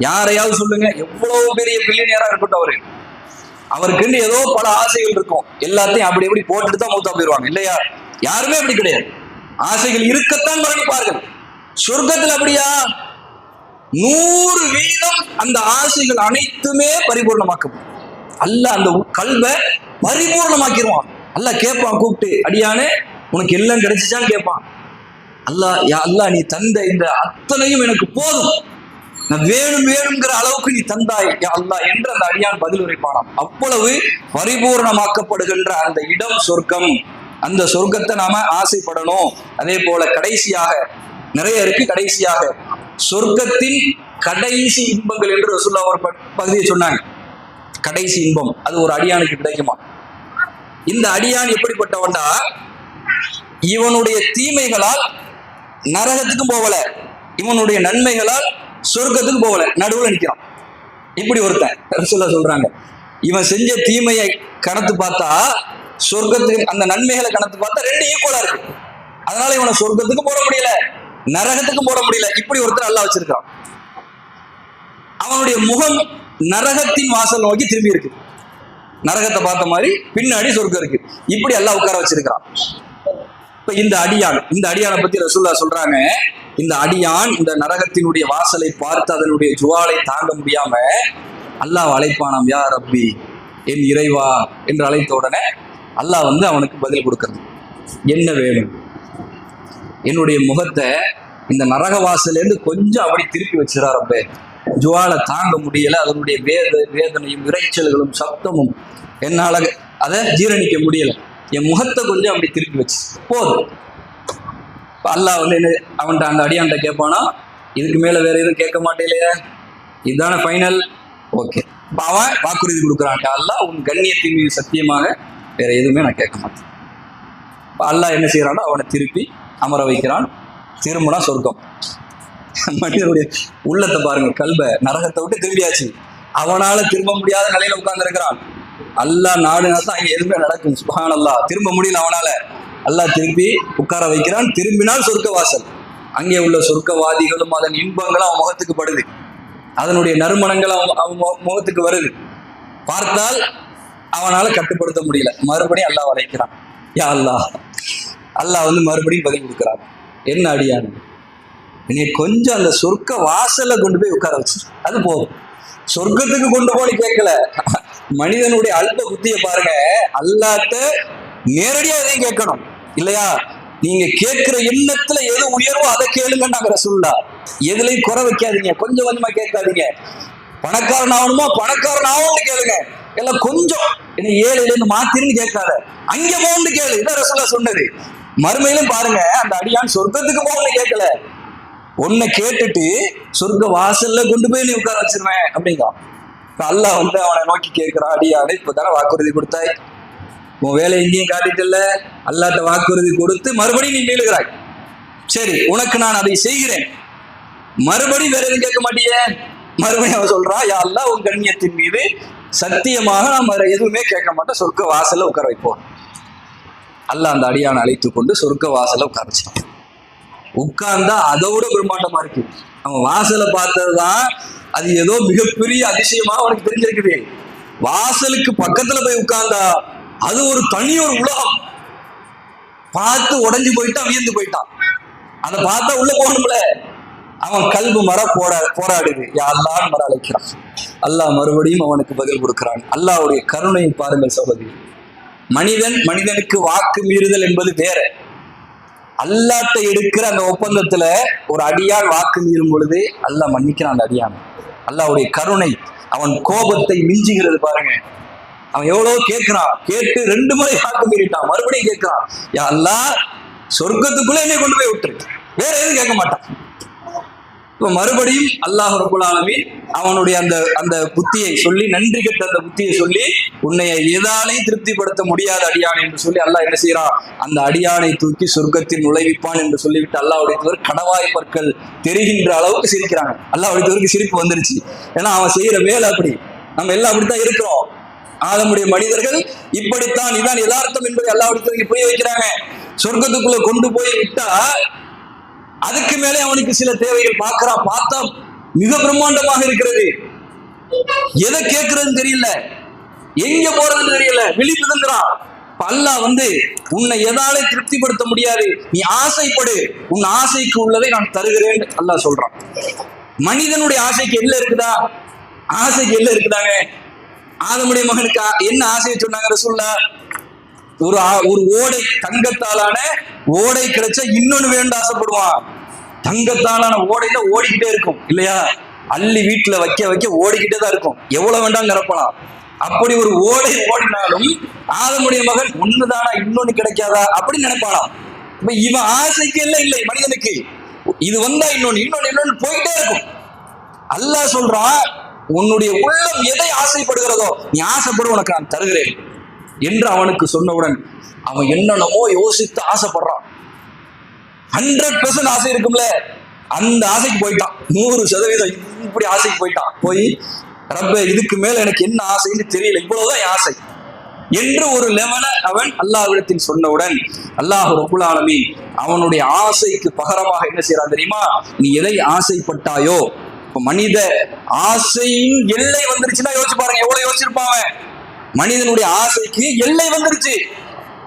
யாரையாவது சொல்லுங்க. எவ்வளவு பெரிய பில்லியனியரா இருக்கட்டும், அவருக்கு ஏதோ பல ஆசைகள் இருக்கும், எல்லாத்தையும் அப்படி எப்படி போட்டுட்டு தான் மூத்தா போயிடுவாங்க இல்லையா? யாருமே அப்படி கிடையாது. ஆசைகள் இருக்கத்தான் மரணிப்பார்கள். சொர்க்கத்தில் அப்படியா? 100% அந்த ஆசைகள் அனைத்துமே பரிபூர்ணமாக்கப்படும். அல்லாஹ் அந்த கல்வை பரிபூர்ணமாக்கிடுவான். அல்லாஹ் கேட்பான், கூப்பிட்டு, அடியானே உனக்கு எல்லாம் கிடைச்சிச்சான்னு கேட்பான். அல்லாஹ், யா அல்லாஹ், நீ தந்த இந்த அத்தனையும் எனக்கு போதும், நான் வேணுங்கிற அளவுக்கு நீ தந்தாய் யா அல்லாஹ் என்று அந்த அடியான் பதில் உரைப்பானாம். அவ்வளவு பரிபூர்ணமாக்கப்படுகின்ற அந்த இடம் சொர்க்கம். அந்த சொர்க்கத்தை நாம ஆசைப்படணும். அதே போல கடைசியாக நிறைய இருக்கு. கடைசியாக சொர்க்கத்தின் கடைசி இன்பங்கள் என்று ரசூலுல்லாஹ் ஒரு பகுதியை சொன்னாங்க. கடைசி இன்பம் அது ஒரு அடியானுக்கு கிடைக்குமா? இந்த அடியான் எப்படிப்பட்டவன்டா, இவனுடைய தீமைகளால் நரகத்துக்கும் போகல, இவனுடைய நன்மைகளால் சொர்க்கத்துக்கும் போகல, நடுவுல நிற்கிறான். இப்படி ஒருத்தன் ரசூலுல்லாஹ் சொல்றாங்க. இவன் செஞ்ச தீமையை கணத்து பார்த்தா சொர்க்கத்துக்கு, அந்த நன்மைகளை கணத்து பார்த்தா ரெண்டு ஈக்குவலா இருக்கு. அதனால இவனை சொர்க்கத்துக்கு போட முடியல, நரகத்துக்கும் போட முடியல. இப்படி ஒருத்தர் அல்லாஹ் வச்சிருக்கான். அவனுடைய முகம் நரகத்தின் வாசல் நோக்கி திரும்பி இருக்கு. நரகத்தை பார்த்த மாதிரி பின்னாடி சொர்க்கம் இருக்கு. இப்படி அல்லாஹ் உட்கார வச்சிருக்கிறான். இப்ப இந்த அடியானை பத்தி ரசூலுல்லாஹ் சொல்றாங்க. இந்த அடியான் இந்த நரகத்தினுடைய வாசலை பார்த்து அதனுடைய ஜுவாலை தாங்க முடியாம அல்லாஹ் அழைப்பானாம், யா ரப்பி, என் இறைவா என்று அழைத்த உடனே அல்லாஹ் அவனுக்கு பதில் கொடுக்கிறது. என்ன வேணும்? என்னுடைய முகத்தை இந்த நரக வாசலேருந்து கொஞ்சம் அப்படி திருப்பி வச்சிடா ரப்பே, ஜுவாலை தாங்க முடியல, அதனுடைய வேதனையும் இறைச்சல்களும் சப்தமும் என்னால அதை ஜீரணிக்க முடியல, என் முகத்தை கொஞ்சம் அப்படி திருப்பி வச்சு போதும். அல்லாஹ் அவன்கிட்ட அந்த அடியான்ட்ட கேட்பானா, இதுக்கு மேல வேற எதுவும் கேட்க மாட்டேலையே, இதுதானே ஃபைனல், ஓகே. இப்போ அவன் வாக்குறுதி கொடுக்குறான், அல்லாஹ் உன் கண்ணியத்தின் மீது சத்தியமாக வேற எதுவுமே நான் கேட்க மாட்டேன். இப்போ அல்லாஹ் என்ன செய்யறானோ அவனை திருப்பி அமர வைக்கிறான். திரும்பினா சொர்க்கம். மனிதனுடைய உள்ளத்தை பாருங்க, கல்ப நரகத்தை விட்டு திரும்பியாச்சு, அவனால திரும்ப முடியாத நிலையில உட்கார்ந்து இருக்கிறான். அல்லாஹ் நாடுனா தான் அங்கே எதுவுமே நடக்கும். சுப்ஹானல்லாஹ், திரும்ப முடியல அவனால. அல்லாஹ் திருப்பி உட்கார வைக்கிறான். திரும்பினால் சொர்க்க வாசல். அங்கே உள்ள சொர்க்கவாதிகளும் அதன் இன்பங்களும் அவன் முகத்துக்கு படுது. அதனுடைய நறுமணங்கள் அவன் முகத்துக்கு வருது. பார்த்தால் அவனால கட்டுப்படுத்த முடியல. மறுபடியும் அல்லாஹ் அழைக்கிறான், யா அல்லாஹ். அல்லாஹ் மறுபடியும் பதில் கொடுக்குறான், என்ன அடியான், நீ கொஞ்சம் அந்த சொர்க்க வாசல்ல கொண்டு போய் உட்கார வச்சு, அது போதும். சொர்க்கத்துக்கு கொண்டு போய் கேட்கல. மனிதனுடைய அல்ப புத்திய பாருங்க. அல்லாஹ்ட்ட நேரடியா எதையும் கேட்கணும் இல்லையா? நீங்க கேட்கிற எண்ணத்துல எது உயர்வோ அதை கேளுங்கன்னாங்க ரசூலுல்லாஹ். எதுலையும் குறை வைக்காதீங்க, கொஞ்சம் கொஞ்சமா கேட்காதீங்க. பணக்காரன் ஆகணுமா, பணக்காரன் ஆகும்னு கேளுங்க. எல்லாம் கொஞ்சம் என்ன ஏழையில இருந்து மாத்திருன்னு கேட்காத, அங்க போன்னு கேளு. இதான் ரசூலுல்லாஹ் சொன்னது. மறுமையிலும் பாருங்க, அந்த அடியான் சொர்க்கத்துக்கு போன்னு கேட்கல, உன்னை கேட்டுட்டு சொர்க்க வாசல்ல கொண்டு போய் நீ உட்கார வச்சிருவேன் அப்படிங்க. அல்லாஹ் அவனை நோக்கி கேட்கிறான், அடியானே இப்பதானே வாக்குறுதி கொடுத்தாய், உன் வேலை எங்கேயும் காட்டிட்டு அல்லாஹ்ட்ட வாக்குறுதி கொடுத்து மறுபடியும் நீ மீளுகிறாய். சரி, உனக்கு நான் அதை செய்கிறேன், மறுபடியும் வேற எதுவும் கேட்க மாட்டியே. மறுபடியும் அவன் சொல்றான், யா அல்லாஹ், உன் கண்ணியத்தின் மீது சத்தியமாக நான் வேற எதுவுமே கேட்க மாட்டேன், சொர்க்க வாசல்ல உட்கார வைப்போம். அல்லாஹ் அந்த அடியானை அழைத்து கொண்டு சொர்க்க வாசல்ல உட்கார வச்சான். உட்கார்ந்தா அதோட பிரம்மாண்டமா இருக்கு. அவன் வாசலை பார்த்ததுதான் அது ஏதோ மிகப்பெரிய அதிசயமா அவனுக்கு தெரிஞ்சிருக்குது. வாசலுக்கு பக்கத்துல போய் உட்கார்ந்தா அது ஒரு தனி ஒரு உலகம். பார்த்து உடஞ்சு போயிட்டான், வியந்து போயிட்டான். அதை பார்த்தா உள்ள போகணும்ல. அவன் கல்பு போராடுது, யா அல்லாஹ்னு மர அழைக்கிறான். அல்லாஹ் மறுபடியும் அவனுக்கு பதில் கொடுக்கிறான். அல்லாஹ்வுடைய கருணையை பாருங்கள் சகோதரி. மனிதனுக்கு வாக்கு மீறுதல் என்பது வேற. அல்லாஹ்ட்ட எடுக்கிற அந்த ஒப்பந்தத்துல ஒரு அடியான் வாக்கு மீறும் பொழுது அல்லாஹ் மன்னிக்கிறான் அந்த அடியான். அல்லாஹ்வுடைய கருணை, அவன் கோபத்தை மிஞ்சுகிறது பாருங்க. அவன் எவ்வளவு கேட்கிறான், கேட்டு 2 முறை வாக்கு மீறிட்டான், மறுபடியும் கேட்கிறான், யா அல்லாஹ் சொர்க்கத்துக்குள்ள என்னை கொண்டு போய் விட்டுரு, வேற எதுவும் கேட்க மாட்டான். இப்ப மறுபடியும் அல்லாஹ் ரப்பல் ஆலமீன் அவனுடைய அந்த புத்தியை சொல்லி, நன்றி கெட்ட அந்த புத்தியை சொல்லி, உன்னை எதாலையும் திருப்திப்படுத்த முடியாத அடியான் என்று சொல்லி அல்லாஹ் என்ன செய்யறான், அந்த அடியானை தூக்கி சொர்க்கத்தில் நுழைவிப்பான் என்று சொல்லிவிட்டு அல்லாஹ்வுடைய தூதர் கடவாய் பற்கள் தெரிகின்ற அளவுக்கு சிரிக்கிறாங்க. அல்லாஹ்வுடைய தூதருக்கு சிரிப்பு வந்துருச்சு. ஏன்னா அவன் செய்யற வேலை அப்படி. நம்ம எல்லாம் அப்படித்தான் இருக்கிறோம். ஆதமுடைய மனிதர்கள் இப்படித்தான், இதான் யதார்த்தம் என்பதை அல்லாஹ்வுடைய தூதருக்கு புரிய வைக்கிறாங்க. சொர்க்கத்துக்குள்ள கொண்டு போய் விட்டா அதுக்கு மேலே அவனுக்கு சில தேவைகள் பார்க்கிறான். பார்த்தா மிக பிரம்மாண்டமாக இருக்கிறது. எதை கேட்கறதுன்னு தெரியல, எங்க போறதுன்னு தெரியல, விழிப்பு தந்துறான். அல்லாஹ் உன்னை எதாலே திருப்திப்படுத்த முடியாது, நீ ஆசைப்படு, உன் ஆசைக்கு உள்ளதை நான் தருகிறேன் அல்லாஹ் சொல்றான். மனிதனுடைய ஆசைக்கு எல்லை இருக்குதா? ஆசைக்கு எல்லை இருக்குதாங்க? ஆதமுடைய மகனுக்கு என்ன ஆசையை சொன்னாங்க ரசூலுல்லாஹ்? ஒரு ஓடை, தங்கத்தாலான ஓடை கிடைச்சா இன்னொன்னு வேண்டு ஆசைப்படுவான். தங்கத்தாலான ஓடையில ஓடிக்கிட்டே இருக்கும் இல்லையா? அள்ளி வீட்டுல வைக்க வைக்க ஓடிக்கிட்டே தான் இருக்கும், எவ்வளவு வேண்டாம் நிரப்பலாம். அப்படி ஒரு ஓடை ஓடினாலும் ஆதமுடைய மகன் ஒண்ணுதானா, இன்னொன்னு கிடைக்காதா அப்படின்னு நினைப்பானாம். இப்ப இவன் ஆசைக்கு எல்லாம் இல்லை மனிதனுக்கு. இது வந்தா இன்னொன்னு போயிட்டே இருக்கும். அல்லாஹ் சொல்றான், உன்னுடைய உள்ளம் எதை ஆசைப்படுகிறதோ நீ ஆசைப்படு, உனக்கு நான் தருகிறேன் என்று அவனுக்கு சொன்னவுடன் அவன் என்னென்னமோ யோசித்து ஆசைப்படுறான். 100% ஆசை இருக்கும்ல, அந்த ஆசைக்கு போயிட்டான். 100% இப்படி ஆசைக்கு போயிட்டான். போய் ரப்பே, இதுக்கு மேல எனக்கு என்ன ஆசைன்னு தெரியல, இவ்வளவுதான் என் ஆசை என்று ஒரு லெவல அவன் அல்லாஹ்விடத்தில் சொன்னவுடன் அல்லாஹ் ரப்புல் ஆலமீன் அவனுடைய ஆசைக்கு பகரமாக என்ன செய்யறான் தெரியுமா? நீ எதை ஆசைப்பட்டாயோ, இப்ப மனித ஆசையின் எல்லை வந்துருச்சுன்னா யோசிச்சு பாருங்க, எவ்வளவு யோசிச்சிருப்பான். மனிதனுடைய ஆசைக்கு எல்லை வந்துருச்சு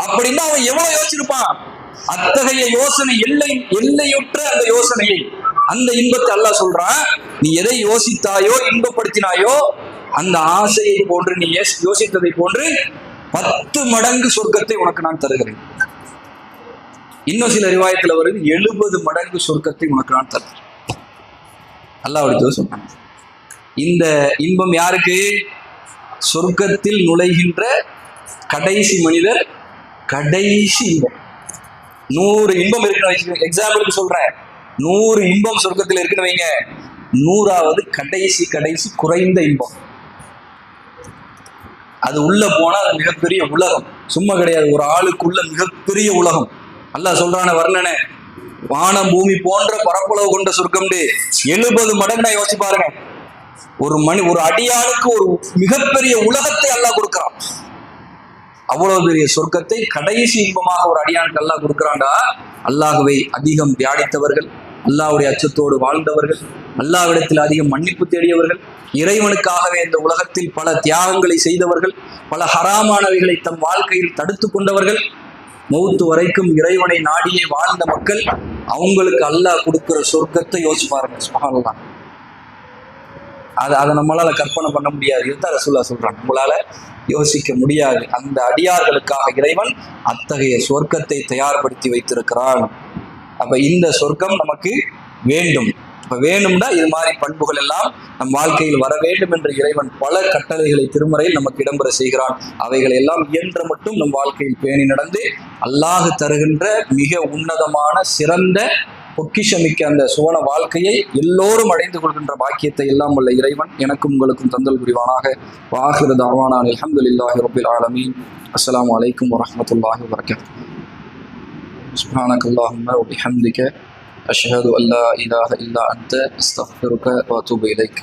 அப்படின்னா அவன் எவ்வளவு யோசிச்சிருப்பான். அத்தகைய யோசனை, எல்லையுற்ற அந்த யோசனையை, அந்த இன்பத்தை அல்லாஹ் சொல்றான், நீ எதை யோசித்தாயோ, இன்பப்படுத்தினாயோ, அந்த ஆசையை போன்று நீ யோசித்ததை போன்று 10 மடங்கு சொர்க்கத்தை உனக்கு நான் தருகிறேன். இன்னும் சில ரிவாயத்துல வருது, 70 மடங்கு சொர்க்கத்தை உனக்கு நான் தருகிறேன். அல்லாஹ் சொல்றான். இந்த இன்பம் யாருக்கு? சொர்க்கத்தில் நுழைகின்ற கடைசி மனிதர், கடைசி இன்பம். 100 இன்பம் இருக்குன்னு எக்ஸாம்பிளுக்கு சொல்றேன். 100 இன்பம் சொர்க்கத்தில் இருக்குன்னு வைங்க, 100வது கடைசி குறைந்த இன்பம். அது உள்ள போனா அது மிகப்பெரிய உலகம், சும்மா கிடையாது, ஒரு ஆளுக்குள்ள மிகப்பெரிய உலகம். அல்லாஹ் சொல்றான வர்ணனை, வானம் பூமி போன்ற பரப்பளவு கொண்ட சொர்க்கம் 70 மடங்கு. நான் யோசிச்சு பாருங்க, ஒரு அடியாளுக்கு ஒரு மிகப்பெரிய உலகத்தை அல்லாஹ் கொடுக்கிறான். அவ்வளவு பெரிய சொர்க்கத்தை கடைசி இன்பமாக ஒரு அடியானுக்கு அல்லாஹ் கொடுக்கிறான்டா. அல்லாஹ்வை அதிகம் தியானித்தவர்கள், அல்லாஹ்வுடைய அச்சத்தோடு வாழ்ந்தவர்கள், அல்லாஹ்விடத்தில் அதிகம் மன்னிப்பு தேடியவர்கள், இறைவனுக்காகவே இந்த உலகத்தில் பல தியாகங்களை செய்தவர்கள், பல ஹராமானவைகளை தம் வாழ்க்கையில் தடுத்து கொண்டவர்கள், மௌத்து வரைக்கும் இறைவனை நாடியே வாழ்ந்த மக்கள், அவங்களுக்கு அல்லாஹ் கொடுக்கிற சொர்க்கத்தை யோசிச்சு பாருங்க. சுப்ஹானல்லாஹ். அதை நம்மளால கற்பனை பண்ண முடியாது. இதுதான் ரசூலுல்லாஹ் சொல்றாங்க, நம்மளால யோசிக்க முடியாது. அந்த அடியார்களுக்காக இறைவன் அத்தகைய சொர்க்கத்தை தயார்படுத்தி வைத்திருக்கிறான். அப்ப இந்த சொர்க்கம் நமக்கு வேண்டும். இப்ப வேணும்னா இது மாதிரி பண்புகள் எல்லாம் நம் வாழ்க்கையில் வர வேண்டும் என்று இறைவன் பல கட்டளைகளை திருமறையில் நமக்கு இடம்பெற செய்கிறான். அவைகளை எல்லாம் இயன்ற மட்டும் நம் வாழ்க்கையில் பேணி நடந்து அல்லாஹ் தருகின்ற மிக உன்னதமான சிறந்த பொக்கிஷமிக்க அந்த சுவன வாழ்க்கையை எல்லோரும் அடைந்து கொள்கின்ற பாக்கியத்தை எல்லாம் உள்ள இறைவன் எனக்கும் உங்களுக்கும் தந்தல் புரிவானாக. வாஹிரு தஅவானா அல்ஹம்துலில்லாஹி ரப்பில் ஆலமீன். அஸ்ஸலாமு அலைக்கும் வரஹ்மத்துல்லாஹி வபரகாத்துஹு. சுப்ஹானக்கல்லாஹும்ம வ பிஹம்திக அஷ்ஹது அல்லா இலாஹ இல்லா அன்த அஸ்தக்ஃபிருக வ அத்தூபு இலைக்.